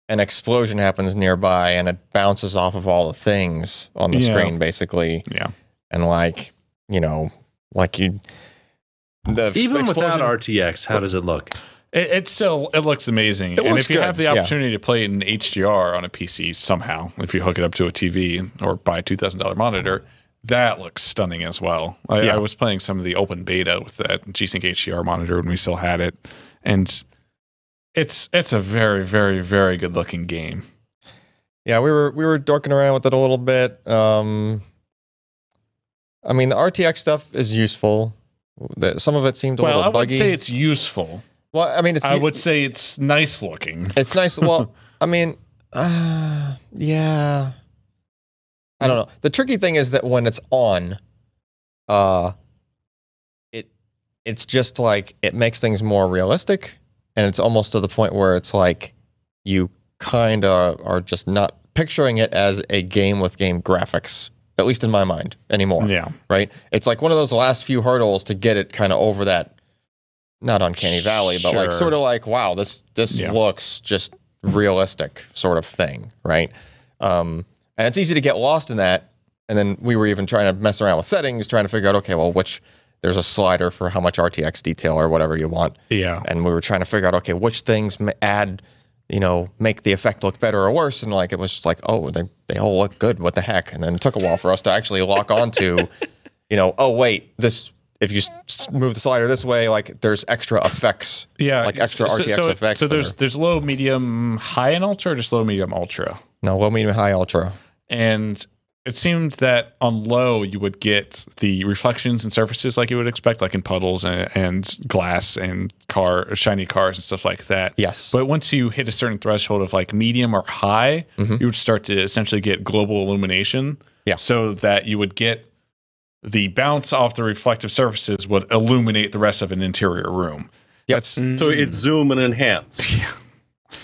an explosion happens nearby and it bounces off of all the things on the screen, basically. Yeah. And like, like you. Even without RTX, how does it look? It looks amazing. It and looks if you good, have the opportunity to play it in HDR on a PC somehow, if you hook it up to a TV or buy a $2,000 monitor, that looks stunning as well. I was playing some of the open beta with that G.SKILL HDR monitor when we still had it, and it's a very, very, very good looking game. Yeah, we were dorking around with it a little bit. I mean, the RTX stuff is useful. Some of it seemed a little buggy. I would say it's useful. Well, I mean, I would say it's nice looking. It's nice. Well, I mean, yeah. I don't know. The tricky thing is that when it's on, it's just like it makes things more realistic, and it's almost to the point where it's like you kind of are just not picturing it as a game with game graphics, at least in my mind anymore. Yeah. Right. It's like one of those last few hurdles to get it kind of over that. Not uncanny valley, but like sort of like, wow, this looks just realistic sort of thing, right? And it's easy to get lost in that. And then we were even trying to mess around with settings, trying to figure out, okay, well, there's a slider for how much RTX detail or whatever you want. Yeah. And we were trying to figure out, okay, which things add, make the effect look better or worse. And like, it was just like, oh, they all look good. What the heck? And then it took a while for us to actually lock onto, oh, wait, if you move the slider this way, like there's extra effects, like extra RTX effects. So there's low, medium, high, and ultra, or just low, medium, ultra? No, low, medium, high, ultra. And it seemed that on low you would get the reflections and surfaces like you would expect, like in puddles and glass and shiny cars and stuff like that. Yes. But once you hit a certain threshold of like medium or high, you would start to essentially get global illumination. Yeah. So that you would get the bounce off the reflective surfaces would illuminate the rest of an interior room. Yep. So it's zoom and enhance. Yeah.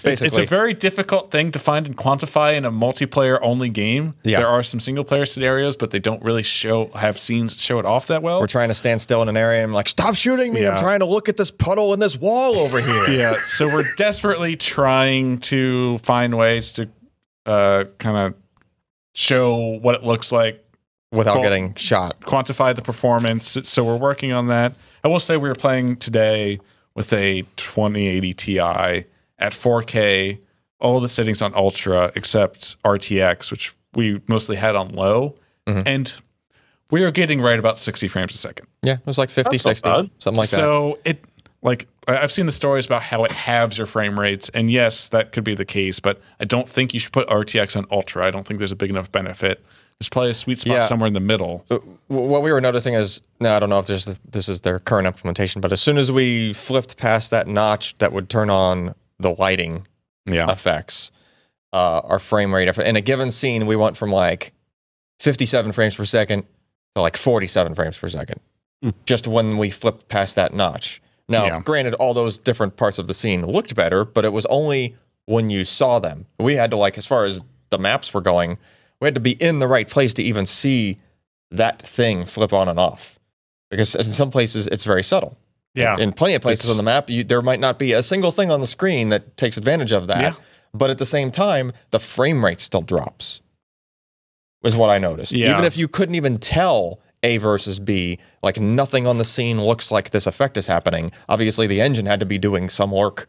It's a very difficult thing to find and quantify in a multiplayer only game. Yeah. There are some single player scenarios, but they don't really have scenes that show it off that well. We're trying to stand still in an area and I'm like, stop shooting me. I'm trying to look at this puddle in this wall over here. Yeah. So we're desperately trying to find ways to kind of show what it looks like without getting shot. Quantify the performance. So we're working on that. I will say we were playing today with a 2080 Ti at 4K, all the settings on Ultra except RTX, which we mostly had on low. And we are getting right about 60 frames a second. Yeah, it was like 50, 60, something like that. So I've seen the stories about how it halves your frame rates, and yes, that could be the case, but I don't think you should put RTX on Ultra. I don't think there's a big enough benefit. There's probably a sweet spot somewhere in the middle. What we were noticing is, I don't know if this is their current implementation, but as soon as we flipped past that notch that would turn on the lighting effects, our frame rate in a given scene, we went from like 57 frames per second to like 47 frames per second, just when we flipped past that notch. Now, granted, all those different parts of the scene looked better, but it was only when you saw them. We had to, like, as far as the maps were going, we had to be in the right place to even see that thing flip on and off. Because in some places, it's very subtle. Yeah. In plenty of places on the map, there might not be a single thing on the screen that takes advantage of that. Yeah. But at the same time, the frame rate still drops, is what I noticed. Yeah. Even if you couldn't even tell A versus B, like nothing on the scene looks like this effect is happening. Obviously, the engine had to be doing some work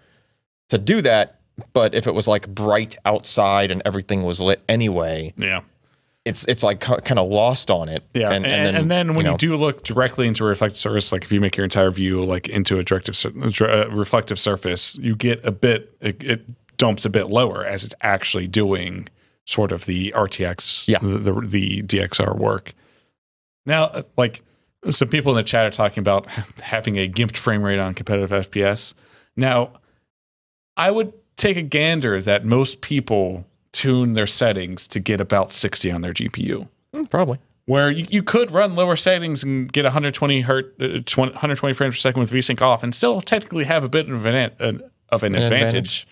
to do that. But if it was like bright outside and everything was lit anyway, it's like kind of lost on it. Yeah, and then when you do look directly into a reflective surface, like if you make your entire view like into a reflective surface, you get a bit, it dumps a bit lower as it's actually doing sort of the RTX, the DXR work. Now, like some people in the chat are talking about having a gimped frame rate on competitive FPS. Now, I would take a gander that most people tune their settings to get about 60 on their GPU. Probably. Where you could run lower settings and get 120 frames per second with VSync off and still technically have a bit of an advantage.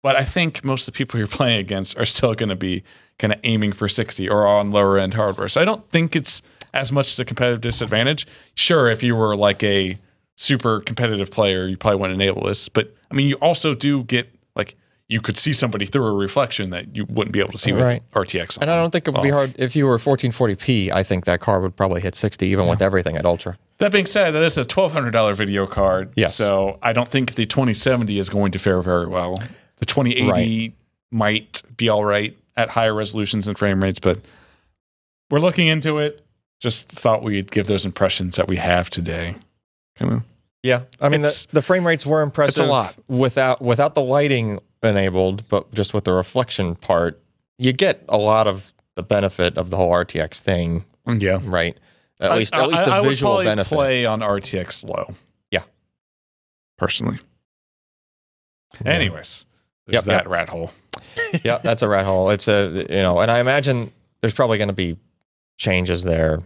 But I think most of the people you're playing against are still going to be kind of aiming for 60 or on lower end hardware. So I don't think it's as much as a competitive disadvantage. Sure, if you were like a super competitive player, you probably wouldn't enable this. But I mean, you also do get, like, you could see somebody through a reflection that you wouldn't be able to see with RTX on. And I don't think it would be hard if you were 1440p. I think that card would probably hit 60 even with everything at Ultra. That being said, that is a $1,200 video card. Yes. So I don't think the 2070 is going to fare very well. The 2080 might be all right at higher resolutions and frame rates, but we're looking into it. Just thought we'd give those impressions that we have today. Yeah, I mean the frame rates were impressive. It's a lot without the lighting enabled, but just with the reflection part, you get a lot of the benefit of the whole RTX thing. Yeah, right. At least the visual benefit. I would play on RTX low. Yeah, personally. Yeah. Anyways, there's that rat hole. Yeah, that's a rat hole. It's and I imagine there's probably going to be changes there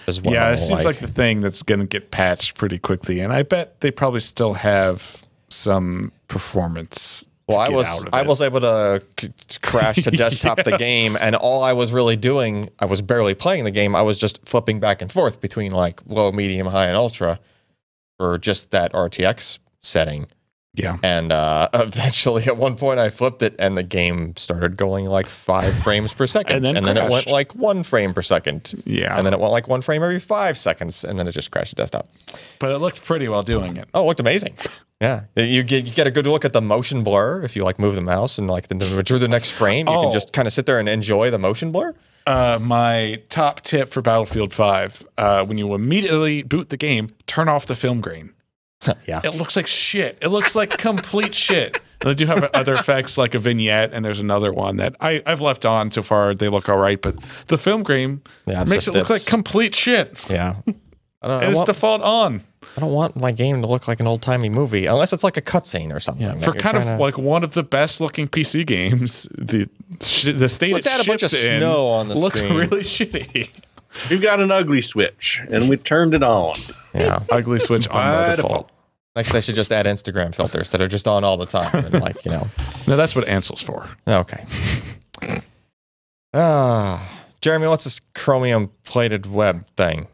as well. Yeah, it seems like the thing that's going to get patched pretty quickly, and I bet they probably still have some performance. Well, I was able to crash to desktop the game, and all I was really doing, I was barely playing the game. I was just flipping back and forth between like low, medium, high, and ultra for just that RTX setting. Yeah. And eventually at one point I flipped it and the game started going like 5 frames per second. and then it went like 1 frame per second. Yeah. And then it went like 1 frame every 5 seconds. And then it just crashed the desktop. But it looked pretty well doing it. Oh, it looked amazing. Yeah. You get a good look at the motion blur if you like move the mouse and like through the next frame. You can just kind of sit there and enjoy the motion blur. My top tip for Battlefield 5, when you immediately boot the game, turn off the film grain. Yeah, it looks like shit. It looks like complete shit. And they do have other effects like a vignette, and there's another one that I've left on so far. They look all right, but the film grain makes it look like complete shit. Yeah, it's default on. I don't want my game to look like an old timey movie unless it's like a cutscene or something. Yeah, for kind of like one of the best looking PC games, the state let's add a bunch of snow on the looks screen. really shitty. We've got an ugly switch, and we turned it on. Yeah, ugly switch on by default. Next, they should just add Instagram filters that are just on all the time. And like, No, that's what Ansel's for. Okay. Jeremy, what's this Chromium plated web thing?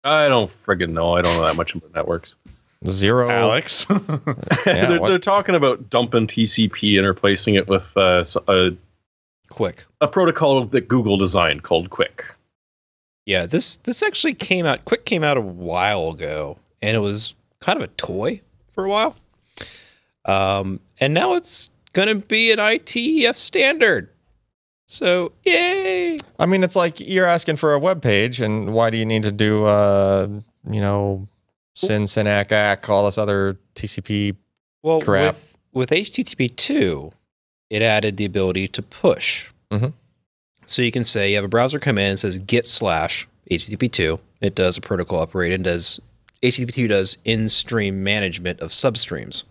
I don't friggin' know. I don't know that much about networks. Zero. Alex? They're talking about dumping TCP and replacing it with a protocol that Google designed called Quick. Yeah, this actually came out. Quick came out a while ago, and it was kind of a toy for a while. And now it's going to be an IETF standard. So, yay! I mean, it's like you're asking for a web page, and why do you need to do, SYN, all this other TCP crap? With HTTP 2, it added the ability to push. Mm-hmm. So you can say you have a browser come in and says git/HTTP2. It does a protocol upgrade and does HTTP2 does in-stream management of substreams.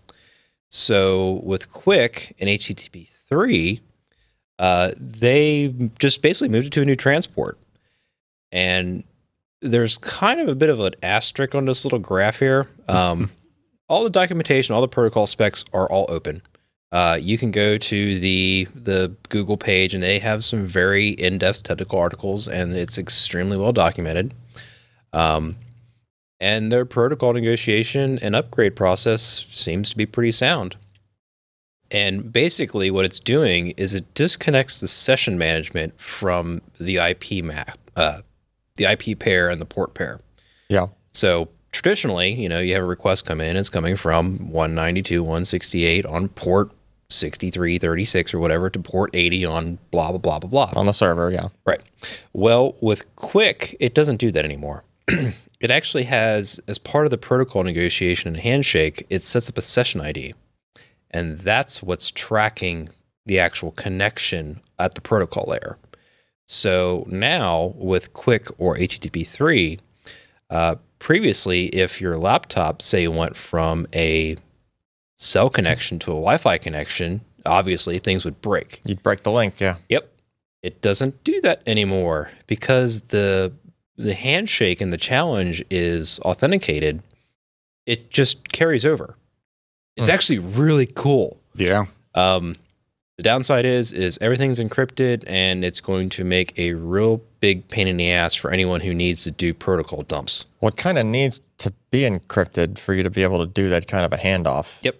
So with Quick and HTTP 3, they just basically moved it to a new transport. And there's kind of a bit of an asterisk on this little graph here. All the documentation, all the protocol specs are all open. You can go to the Google page, and they have some very in-depth technical articles, and it's extremely well documented. And their protocol negotiation and upgrade process seems to be pretty sound. And basically what it's doing is it disconnects the session management from the IP map, the IP pair and the port pair. Yeah. So traditionally, you have a request come in, it's coming from 192.168 on port 6336 or whatever to port 80 on blah, blah, blah, blah, blah. On the server, yeah. Right. Well, with Quick, it doesn't do that anymore. It actually has, as part of the protocol negotiation and handshake, it sets up a session ID. And that's what's tracking the actual connection at the protocol layer. So now with Quick or HTTP 3, previously, if your laptop, say, went from a cell connection to a Wi-Fi connection, obviously things would break. You'd break the link, yeah. Yep. It doesn't do that anymore because the handshake and the challenge is authenticated. It just carries over. It's actually really cool. Yeah. The downside is everything's encrypted, and it's going to make a real big pain in the ass for anyone who needs to do protocol dumps. What kind of needs to be encrypted for you to be able to do that kind of a handoff? Yep.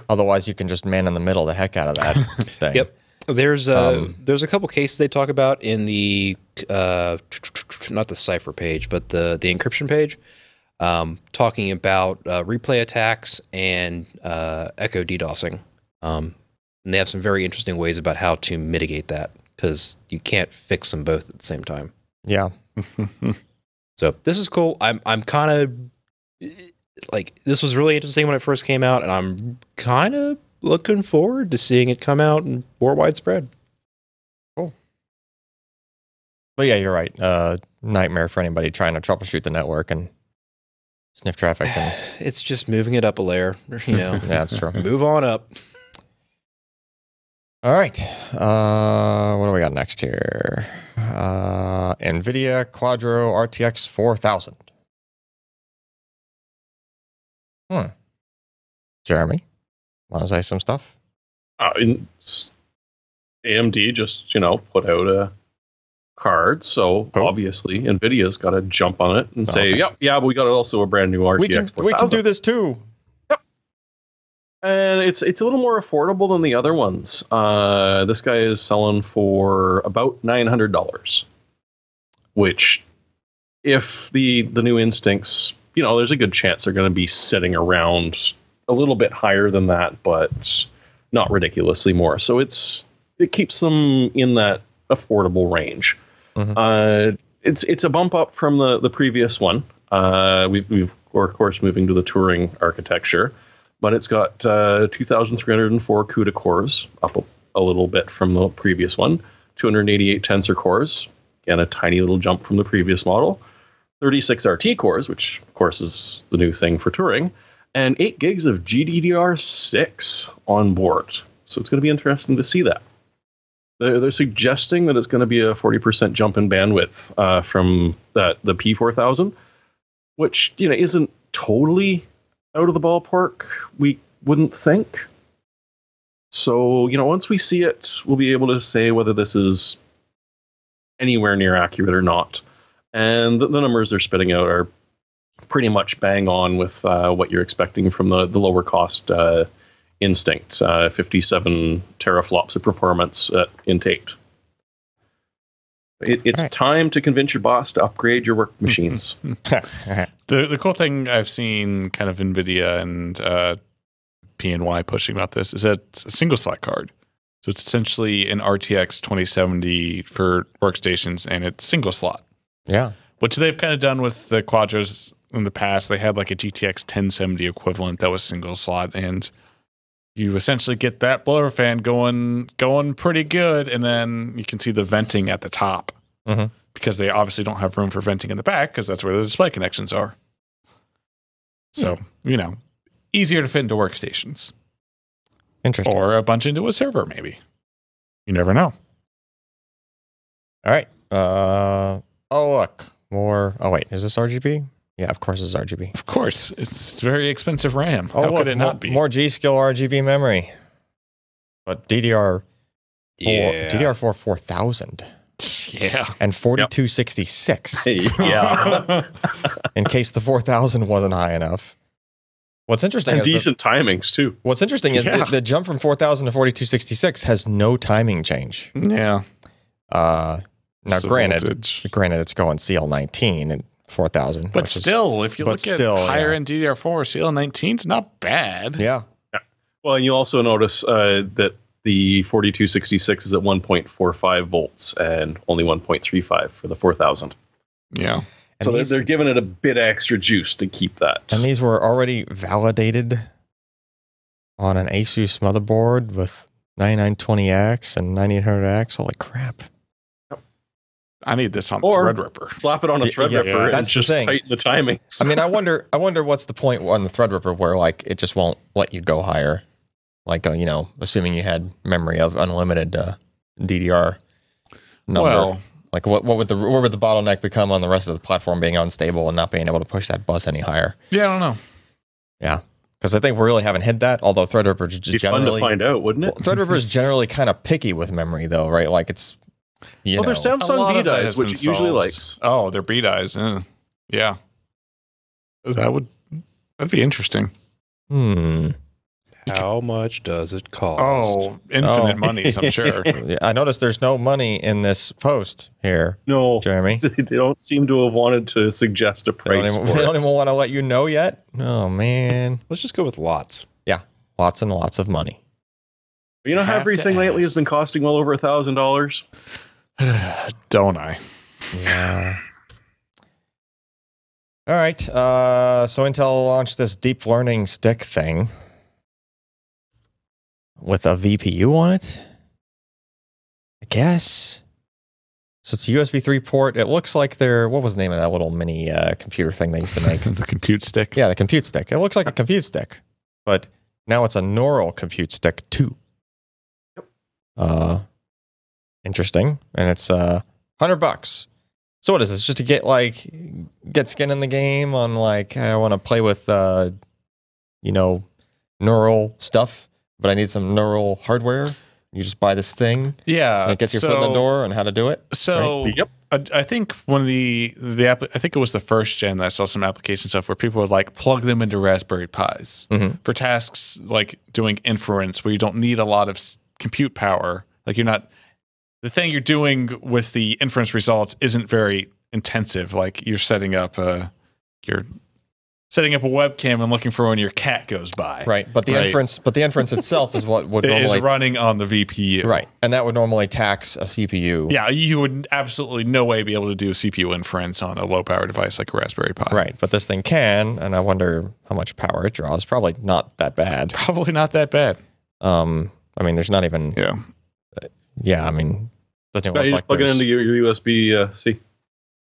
Otherwise, you can just man in the middle the heck out of that thing. Yep. There's a couple cases they talk about in the not the cipher page, but the encryption page. talking about replay attacks and echo DDoSing. And they have some very interesting ways about how to mitigate that, because you can't fix them both at the same time. Yeah. So this is cool. I'm kind of like, this was really interesting when it first came out, and I'm kind of looking forward to seeing it come out and more widespread. Cool. But yeah, you're right. Nightmare for anybody trying to troubleshoot the network and sniff traffic. And it's just moving it up a layer, you know. yeah, that's true. Move on up. All right. What do we got next here? NVIDIA Quadro RTX 4000. Jeremy, want to say some stuff? AMD just, put out a card, so obviously NVIDIA's got to jump on it and say, but we got also a brand new RTX 4000. We can do this too. Yep. And it's a little more affordable than the other ones. This guy is selling for about $900, which, if the new Instincts, there's a good chance they're going to be sitting around a little bit higher than that, but not ridiculously more. So it keeps them in that affordable range. Mm-hmm. It's a bump up from the previous one. We've of course moving to the Turing architecture, but it's got 2,304 CUDA cores, up a little bit from the previous one. 288 tensor cores, again a tiny little jump from the previous model. 36 RT cores, which of course is the new thing for Turing, and 8 gigs of GDDR6 on board. So it's going to be interesting to see that. They're suggesting that it's going to be a 40% jump in bandwidth from the P4000, which isn't totally out of the ballpark, we wouldn't think. So once we see it, we'll be able to say whether this is anywhere near accurate or not. And the numbers they're spitting out are pretty much bang on with what you're expecting from the lower cost Instinct, 57 teraflops of performance in Tate. It's time to convince your boss to upgrade your work machines. The cool thing I've seen kind of NVIDIA and PNY pushing about this is that it's a single slot card. So it's essentially an RTX 2070 for workstations, and it's single slot. Yeah. Which they've kind of done with the Quadros in the past. They had like a GTX 1070 equivalent that was single slot, and you essentially get that blower fan going pretty good, and then you can see the venting at the top, because they obviously don't have room for venting in the back, because that's where the display connections are. So, easier to fit into workstations. Interesting. Or a bunch into a server, maybe. You never know. All right. Oh, look. More. Oh, wait. Is this RGB? Yeah, of course it's RGB. Of course. It's very expensive RAM. Oh, How look, could it not be? More G.SKILL Rgb memory. But DDR4, DDR4 4000. Yeah. And 4266. Yeah. In case the 4000 wasn't high enough. What's interesting and is decent timings too. What's interesting is the jump from 4000 to 4266 has no timing change. Yeah. Now, granted, it's going CL19 and 4000. But still, if you look at higher end DDR4, CL19's not bad. Yeah. Well, and you also notice that the 4266 is at 1.45 volts and only 1.35 for the 4000. Yeah. So they're giving it a bit extra juice to keep that. And these were already validated on an Asus motherboard with 9920X and 9800X. Holy crap. I need this on Threadripper. Slap it on a Threadripper and just tighten the timings. I mean, I wonder what's the point on the Threadripper where like it just won't let you go higher. Like, assuming you had memory of unlimited DDR number. Well, like what would the bottleneck become on the rest of the platform being unstable and not being able to push that bus any higher? Yeah, I don't know. Yeah, because I think we really haven't hit that. Although Threadripper is generally fun to find out, wouldn't it? Threadripper is generally kind of picky with memory, though, right? Like it's there's Samsung B dies, which it usually likes. Oh, they're B dies. Yeah, that'd be interesting. How much does it cost? Oh, infinite monies, I'm sure. Yeah, I noticed there's no money in this post here. No, Jeremy. They don't seem to have wanted to suggest a price. They don't even want to let you know yet. Oh man. Let's just go with lots. Yeah, lots and lots of money. You know how Have to everything lately has ask. been costing well over $1,000. Don't I? Yeah. All right. So Intel launched this deep learning stick thing with a VPU on it, I guess. So it's a USB 3 port. It looks like what was the name of that little mini computer thing they used to make? The compute stick. Yeah, the compute stick. It looks like a compute stick, but now it's a neural compute stick too. Yep. Interesting. And it's $100. So what is this? Just to get skin in the game on I want to play with neural stuff, but I need some neural hardware. You just buy this thing. Yeah. And it gets your foot in the door on how to do it. So Right? Yep. I think one of I think it was the first gen that I saw some application stuff where people would plug them into Raspberry Pis for tasks like doing inference where you don't need a lot of compute power. The thing you're doing with the inference results isn't very intensive. You're setting up a webcam and looking for when your cat goes by. Right. But the inference itself is what would normally is running on the VPU. Right. And that would normally tax a CPU. Yeah, you would absolutely no way be able to do CPU inference on a low power device like a Raspberry Pi. Right. But this thing can, and I wonder how much power it draws. Probably not that bad. Probably not that bad. There's not even doesn't You look just plug it into your USB-C.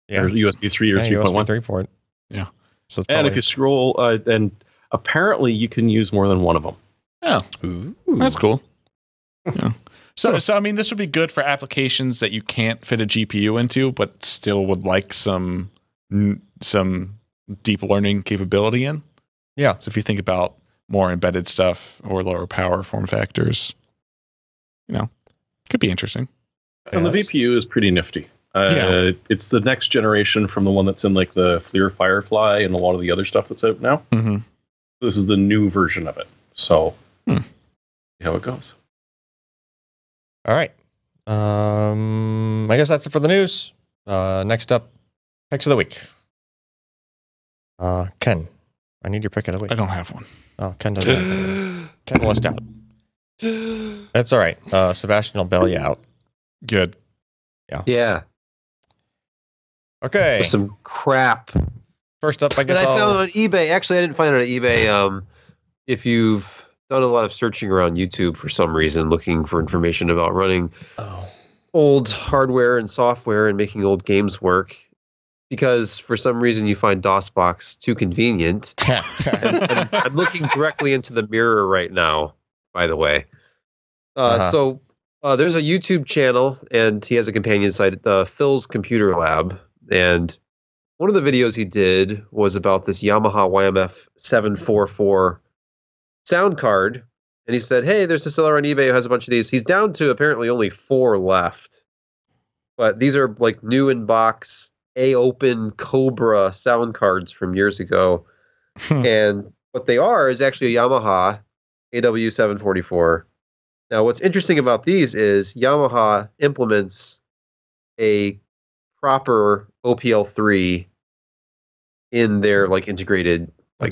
Yeah. Or USB 3 or 3.1. USB 3 port. Yeah. So it's And if you scroll, and apparently you can use more than one of them. Oh, Ooh. that's cool. Yeah. So this would be good for applications that you can't fit a GPU into, but still would like some deep learning capability in. Yeah. So if you think about more embedded stuff or lower power form factors, could be interesting. And the VPU is pretty nifty. It's the next generation from the one that's in the FLIR Firefly and a lot of the other stuff that's out now. Mm-hmm. This is the new version of it. So, see how it goes. All right. I guess that's it for the news. Next up, picks of the week. Ken, I need your pick of the week. I don't have one. Oh, Ken doesn't have Ken lost out. That's all right. Sebastian will bail you out. Good. Yeah. Okay. For some crap. First up, I guess I found it on eBay. Actually, I didn't find it on eBay. If you've done a lot of searching around YouTube for some reason, looking for information about running old hardware and software and making old games work, because for some reason you find DOSBox too convenient. and I'm looking directly into the mirror right now, by the way. So there's a YouTube channel, and he has a companion site, Phil's Computer Lab. And one of the videos he did was about this Yamaha YMF 744 sound card. And he said, hey, there's a seller on eBay who has a bunch of these. He's down to apparently only 4 left. But these are new in box, open Cobra sound cards from years ago. And what they are is actually a Yamaha AW744. Now, what's interesting about these is Yamaha implements a proper OPL3 in their integrated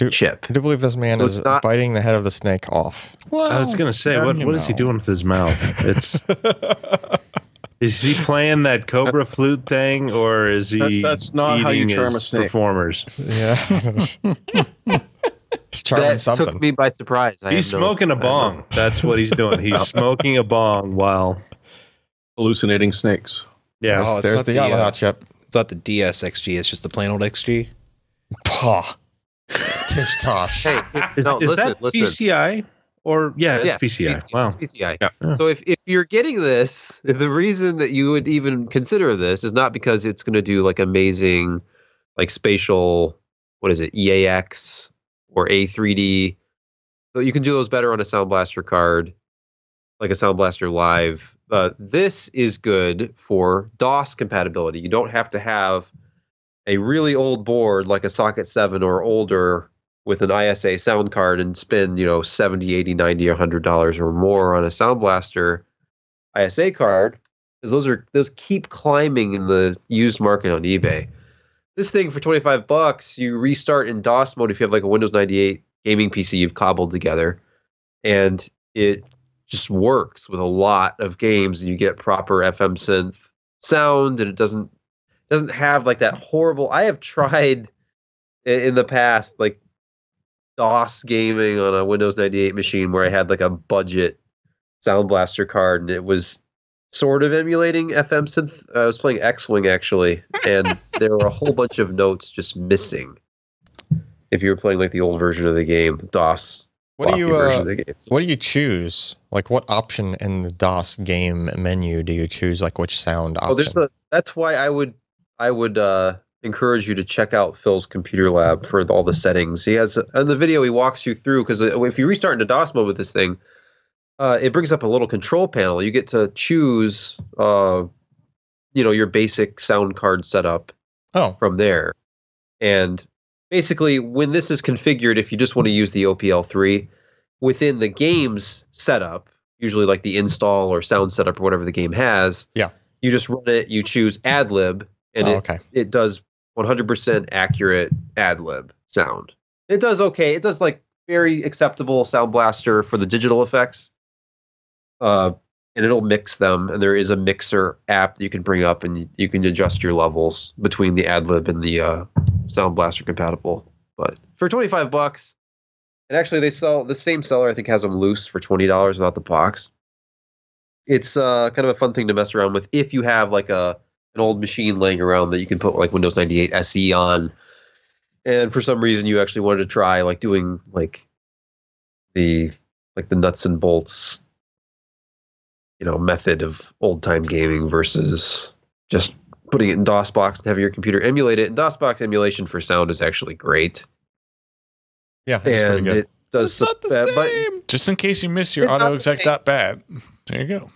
chip. I do believe this man So is it's not- biting the head of the snake off. I was going to say, what is he doing with his mouth? Is he playing that Cobra flute thing, or is he That's not how you eating charm a his snake. performers? Yeah. He's charming That something. took me by surprise. He's smoking a bong. That's what he's doing. He's smoking a bong while... Hallucinating snakes. Yeah. Oh, it's There's not the the, Yamaha chip. It's not the DSXG. It's just the plain old XG. Pah. Tish tosh. Hey, Is that PCI? Or, it's PCI. Wow. It's PCI. Yeah. So if you're getting this, the reason that you would even consider this is not because it's going to do amazing spatial, EAX or A3D. So you can do those better on a Sound Blaster card, like a Sound Blaster Live. This is good for DOS compatibility. You don't have to have a really old board like a Socket 7 or older with an ISA sound card and spend, you know, $70, $80, $90, $100 or more on a Sound Blaster ISA card, because those keep climbing in the used market on eBay. This thing for $25, you restart in DOS mode if you have like a Windows 98 gaming PC you've cobbled together, and it just works with a lot of games, and you get proper FM synth sound, and it doesn't have like that horrible. I have tried in the past like DOS gaming on a Windows 98 machine where I had like a budget Sound Blaster card, and it was sort of emulating FM synth. I was playing X-Wing actually, and there were a whole bunch of notes just missing. If you were playing like the old version of the game, the DOS. What do you choose? Like, what option in the DOS game menu do you choose? Like, which sound option? That's why I would encourage you to check out Phil's computer lab for all the settings. He has in the video he walks you through, because if you restart into DOS mode with this thing, it brings up a little control panel. You get to choose, your basic sound card setup. From there, and basically, when this is configured, if you just want to use the OPL3 within the game's setup, usually like the install or sound setup or whatever the game has, you just run it, you choose ad-lib, and it does 100% accurate ad-lib sound. It does okay. It does like very acceptable Sound Blaster for the digital effects, and it'll mix them. And there is a mixer app that you can bring up, and you can adjust your levels between the ad-lib and the Sound Blaster compatible. But for $25, and actually they sell, the same seller I think has them loose for $20 without the box. It's kind of a fun thing to mess around with if you have like an old machine laying around that you can put like Windows 98 SE on, and for some reason you actually wanted to try like doing like the nuts and bolts, method of old time gaming versus just putting it in DOSBox and having your computer emulate it. And DOSBox emulation for sound is actually great. Yeah, and it does not the same. But just in case you miss your autoexec.bat, there you go.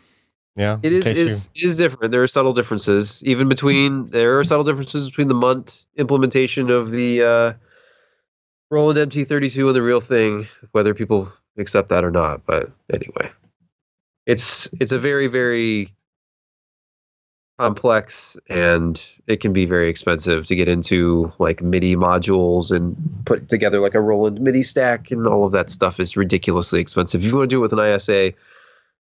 Yeah, it is different. There are subtle differences, there are subtle differences between the Munt implementation of the Roland MT32 and the real thing, whether people accept that or not. But anyway, it's a very, very complex, and it can be very expensive to get into like MIDI modules and put together like a Roland MIDI stack, and all of that stuff is ridiculously expensive. If you want to do it with an ISA,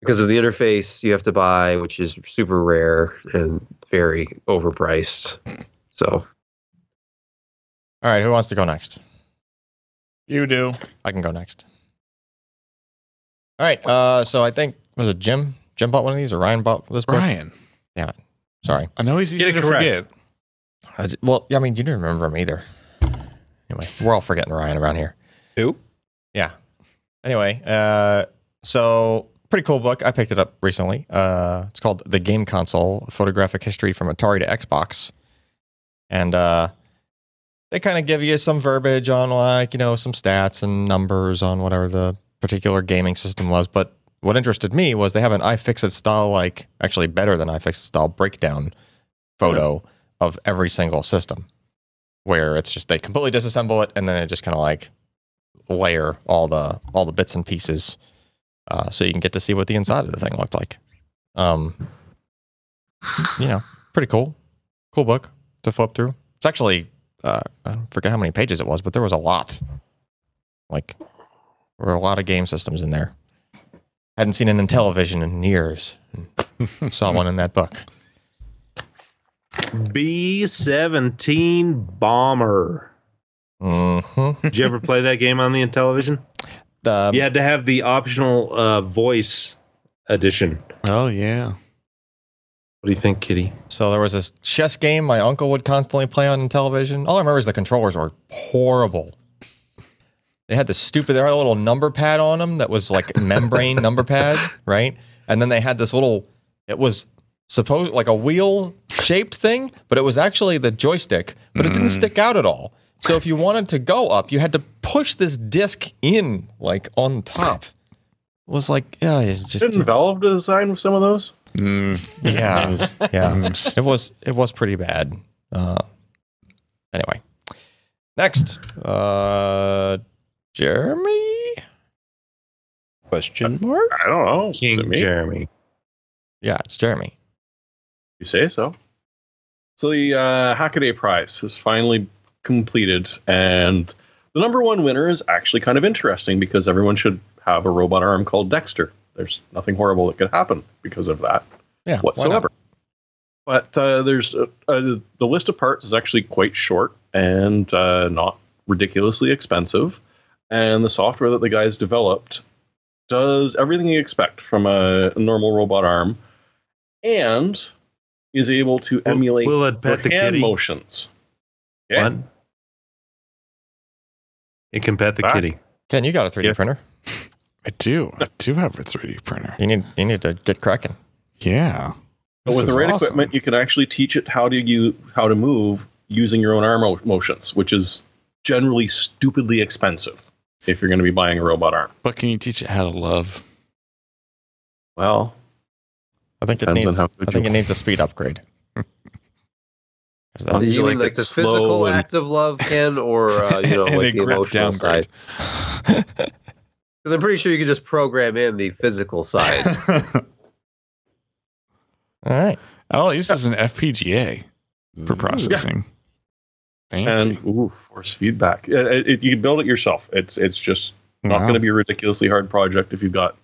because of the interface you have to buy, which is super rare and very overpriced. So, all right, who wants to go next? You do. I can go next. All right, so I think, was it Jim? Jim bought one of these, or Ryan bought this book? Ryan. Yeah. Sorry. I know he's easy to forget. Well, I mean, you didn't remember him either. Anyway, we're all forgetting Ryan around here. Who? Yeah. Anyway, so pretty cool book. I picked it up recently. It's called The Game Console, Photographic History from Atari to Xbox. And they kind of give you some verbiage on like, some stats and numbers on whatever the particular gaming system was. But what interested me was they have an iFixit style, like actually better than iFixit style breakdown photo of every single system, where it's just they completely disassemble it and then it just kind of like layer all the bits and pieces, so you can get to see what the inside of the thing looked like. Pretty cool book to flip through. It's actually I forget how many pages it was, but there was a lot. Like there were a lot of game systems in there. Hadn't seen an Intellivision in years. Saw one in that book. B-17 Bomber. Mm-hmm. Did you ever play that game on the Intellivision? You had to have the optional voice edition. Oh, yeah. What do you think, Kitty? So there was this chess game my uncle would constantly play on television. All I remember is the controllers were horrible. They had they had a little number pad on them that was like a membrane number pad, right? And then they had this it was supposed like a wheel shaped thing, but it was actually the joystick, but it didn't stick out at all. So if you wanted to go up, you had to push this disc in like on top. It was like, yeah, it's just. Didn't Valve design some of those? Yeah. It was pretty bad. Anyway. Next, Jeremy? Question mark? I don't know. Is it King me? Jeremy. Yeah, it's Jeremy. You say so. So the Hackaday prize is finally completed, and the number one winner is actually kind of interesting because everyone should have a robot arm called Dexter. There's nothing horrible that could happen because of that Yeah, whatsoever. But there's the list of parts is actually quite short and not ridiculously expensive, and the software that the guys developed does everything you expect from a normal robot arm, and is able to emulate will it pet the hand kitty? motions. Okay? What? It can pet the kitty. Ken, you got a 3D printer. I do have a 3D printer. You need to get cracking. Yeah. But with This the is right awesome. equipment, you can actually teach it how to move using your own arm motions, which is generally stupidly expensive if you're going to be buying a robot arm. But can you teach it how to love? Well, I think it Depends on needs. how I think it needs a speed upgrade. 'Cause that's- You like mean like it's the slow physical and- act of love, Ken, or you know, And like a the grip emotional downgrade. side? Because I'm pretty sure you could just program in the physical side. All right. Oh, it uses an FPGA for processing. Fancy. and force feedback. You can build it yourself. It's just not Wow. going to be a ridiculously hard project if you've got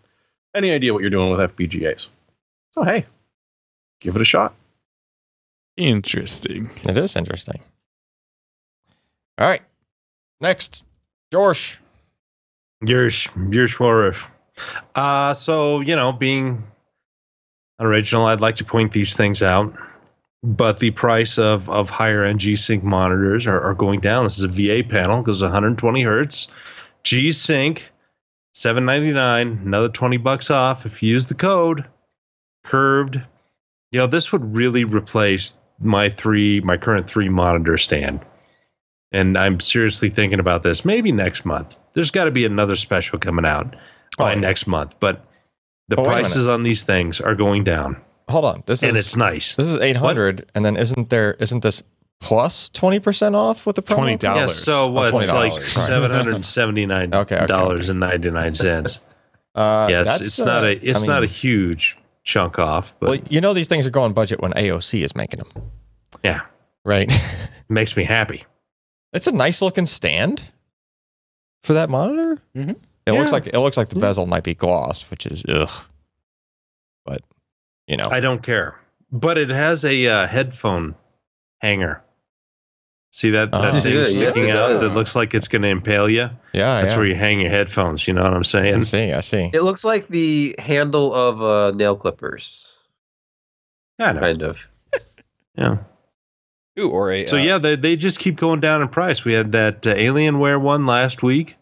any idea what you're doing with FPGAs. So hey, give it a shot. Interesting. It is interesting. All right. Next, George. Yours Schwarif. So, you know, being original, I'd like to point these things out. But the price of higher end G-Sync monitors are going down. This is a VA panel, goes 120 hertz. G-Sync, $799, another $20 off if you use the code. Curved. You know, this would really replace my current 3 monitor stand. And I'm seriously thinking about this. Maybe next month. There's got to be another special coming out by next month. But the Oh, wait a prices on these things are going down. Hold on. And it's nice. This is 800, and then isn't this plus 20% off with the promo? $20. Yeah, so what? It's $20, like right. $779.99. Yeah, it's not a huge chunk off, but well, you know these things are going budget when AOC is making them, yeah, right? it makes me happy. It's a nice looking stand for that monitor. Mhm. It looks like the bezel might be gloss, which is ugh. But you know, I don't care. But it has a headphone hanger. See that Oh. thing Yes, sticking it out does. that looks like it's going to impale you? yeah, Where you hang your headphones. You know what I'm saying? I see. It looks like the handle of nail clippers, I know. kind of. Yeah. Ooh, or a So yeah, they just keep going down in price. We had that Alienware one last week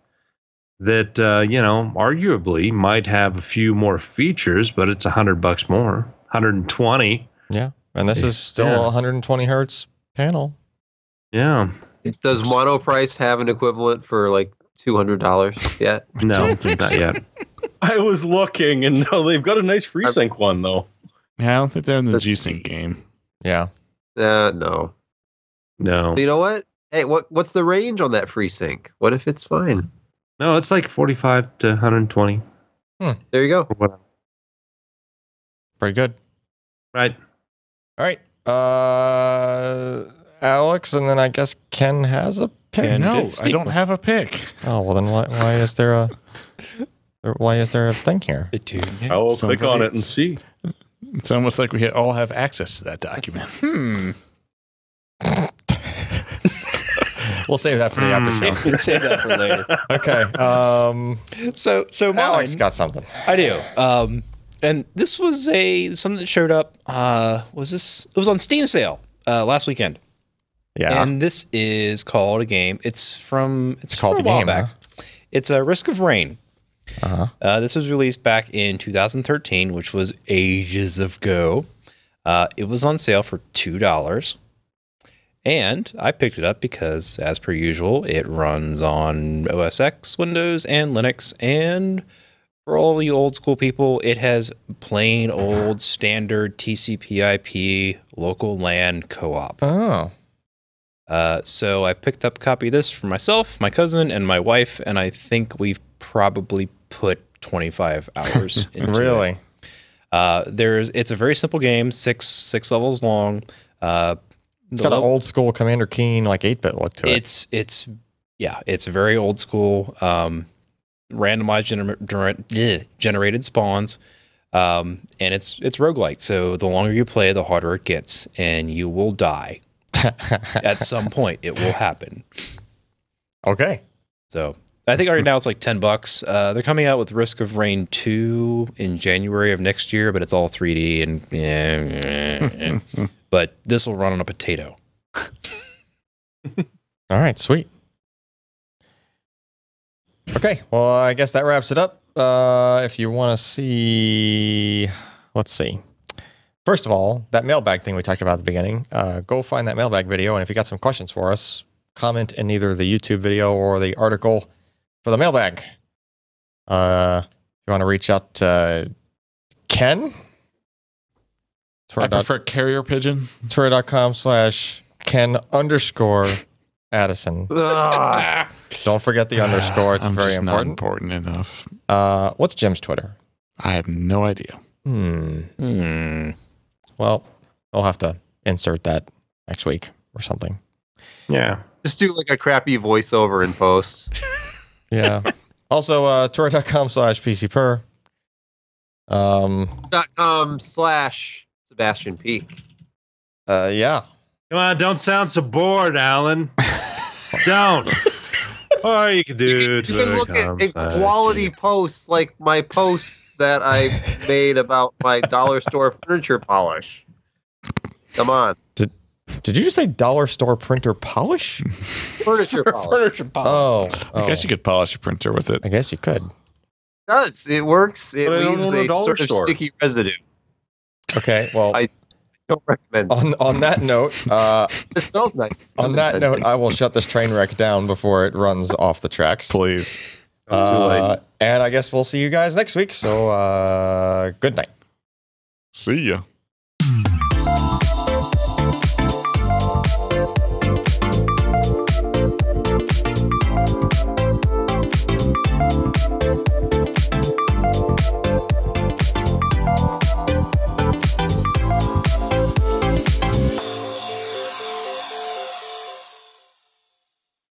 that you know, arguably might have a few more features, but it's $100 more, 120. Yeah, and this is still Yeah. a 120 hertz panel. Yeah, Does Monoprice have an equivalent for like $200 yet? no, not yet. I was looking, and no, they've got a nice FreeSync one though. Yeah, I don't think they're in the Let's G-Sync see. game. Yeah, No. No, You know what? Hey, what's the range on that FreeSync? What if it's fine? no, it's like 45 to 120 There you go. or whatever. pretty good. Right. All right, Alex, and then I guess Ken has a pick. No, I don't have a pick. Oh well, then why is there a thing here? I will click on Somebody- it and see. It's almost like we all have access to that document. We'll save that for the episode. Save that for later. Okay. So mine, Alex got something. I do. And this was something that showed up. It was on Steam sale last weekend. Yeah. And this is called a game. It's called called a a while game, back. huh? It's a Risk of Rain. Uh-huh. This was released back in 2013, which was ages ago. It was on sale for $2. And I picked it up because, as per usual, it runs on OS X, Windows, and Linux. And for all you old school people, it has plain old standard TCP/IP local LAN co-op. Oh. So I picked up a copy of this for myself, my cousin, and my wife, and I think we've probably put 25 hours into Really? it. It's a very simple game, six levels long. It's got an old school Commander Keen, like 8-bit look to it. It's very old school. Randomized generated spawns. And it's roguelike. So the longer you play, the harder it gets, and you will die. At some point, it will happen. Okay. So I think right now it's like $10. They're coming out with Risk of Rain 2 in January of next year, but it's all 3D and but this will run on a potato. All right, sweet. Okay, well, I guess that wraps it up. If you want to see, let's see. First of all, that mailbag thing we talked about at the beginning, go find that mailbag video, and if you got some questions for us, comment in either the YouTube video or the article for the mailbag. If you want to reach out to Ken? I prefer carrier pigeon. Twitter.com/Ken_Addison. Don't forget the underscore. It's very important. Not important enough. What's Jim's Twitter? I have no idea. Well, I'll have to insert that next week or something. Yeah. Just do like a crappy voiceover in post. Yeah. Also, Twitter.com/PCPer. .com/Sebastian Peak. Yeah. Come on, don't sound so bored, Allyn. Don't. Or you can do. You can look at quality posts like my post that I made about my dollar store furniture polish. Come on. Did you just say dollar store printer polish? Furniture polish. Oh. I guess you could polish a printer with it. I guess you could. It does. It works. It leaves a sort of sticky residue. Okay, well, I don't recommend it. On that note, It smells nice. on that note, I will shut this train wreck down before it runs off the tracks. Please. And I guess we'll see you guys next week. So, good night. See ya.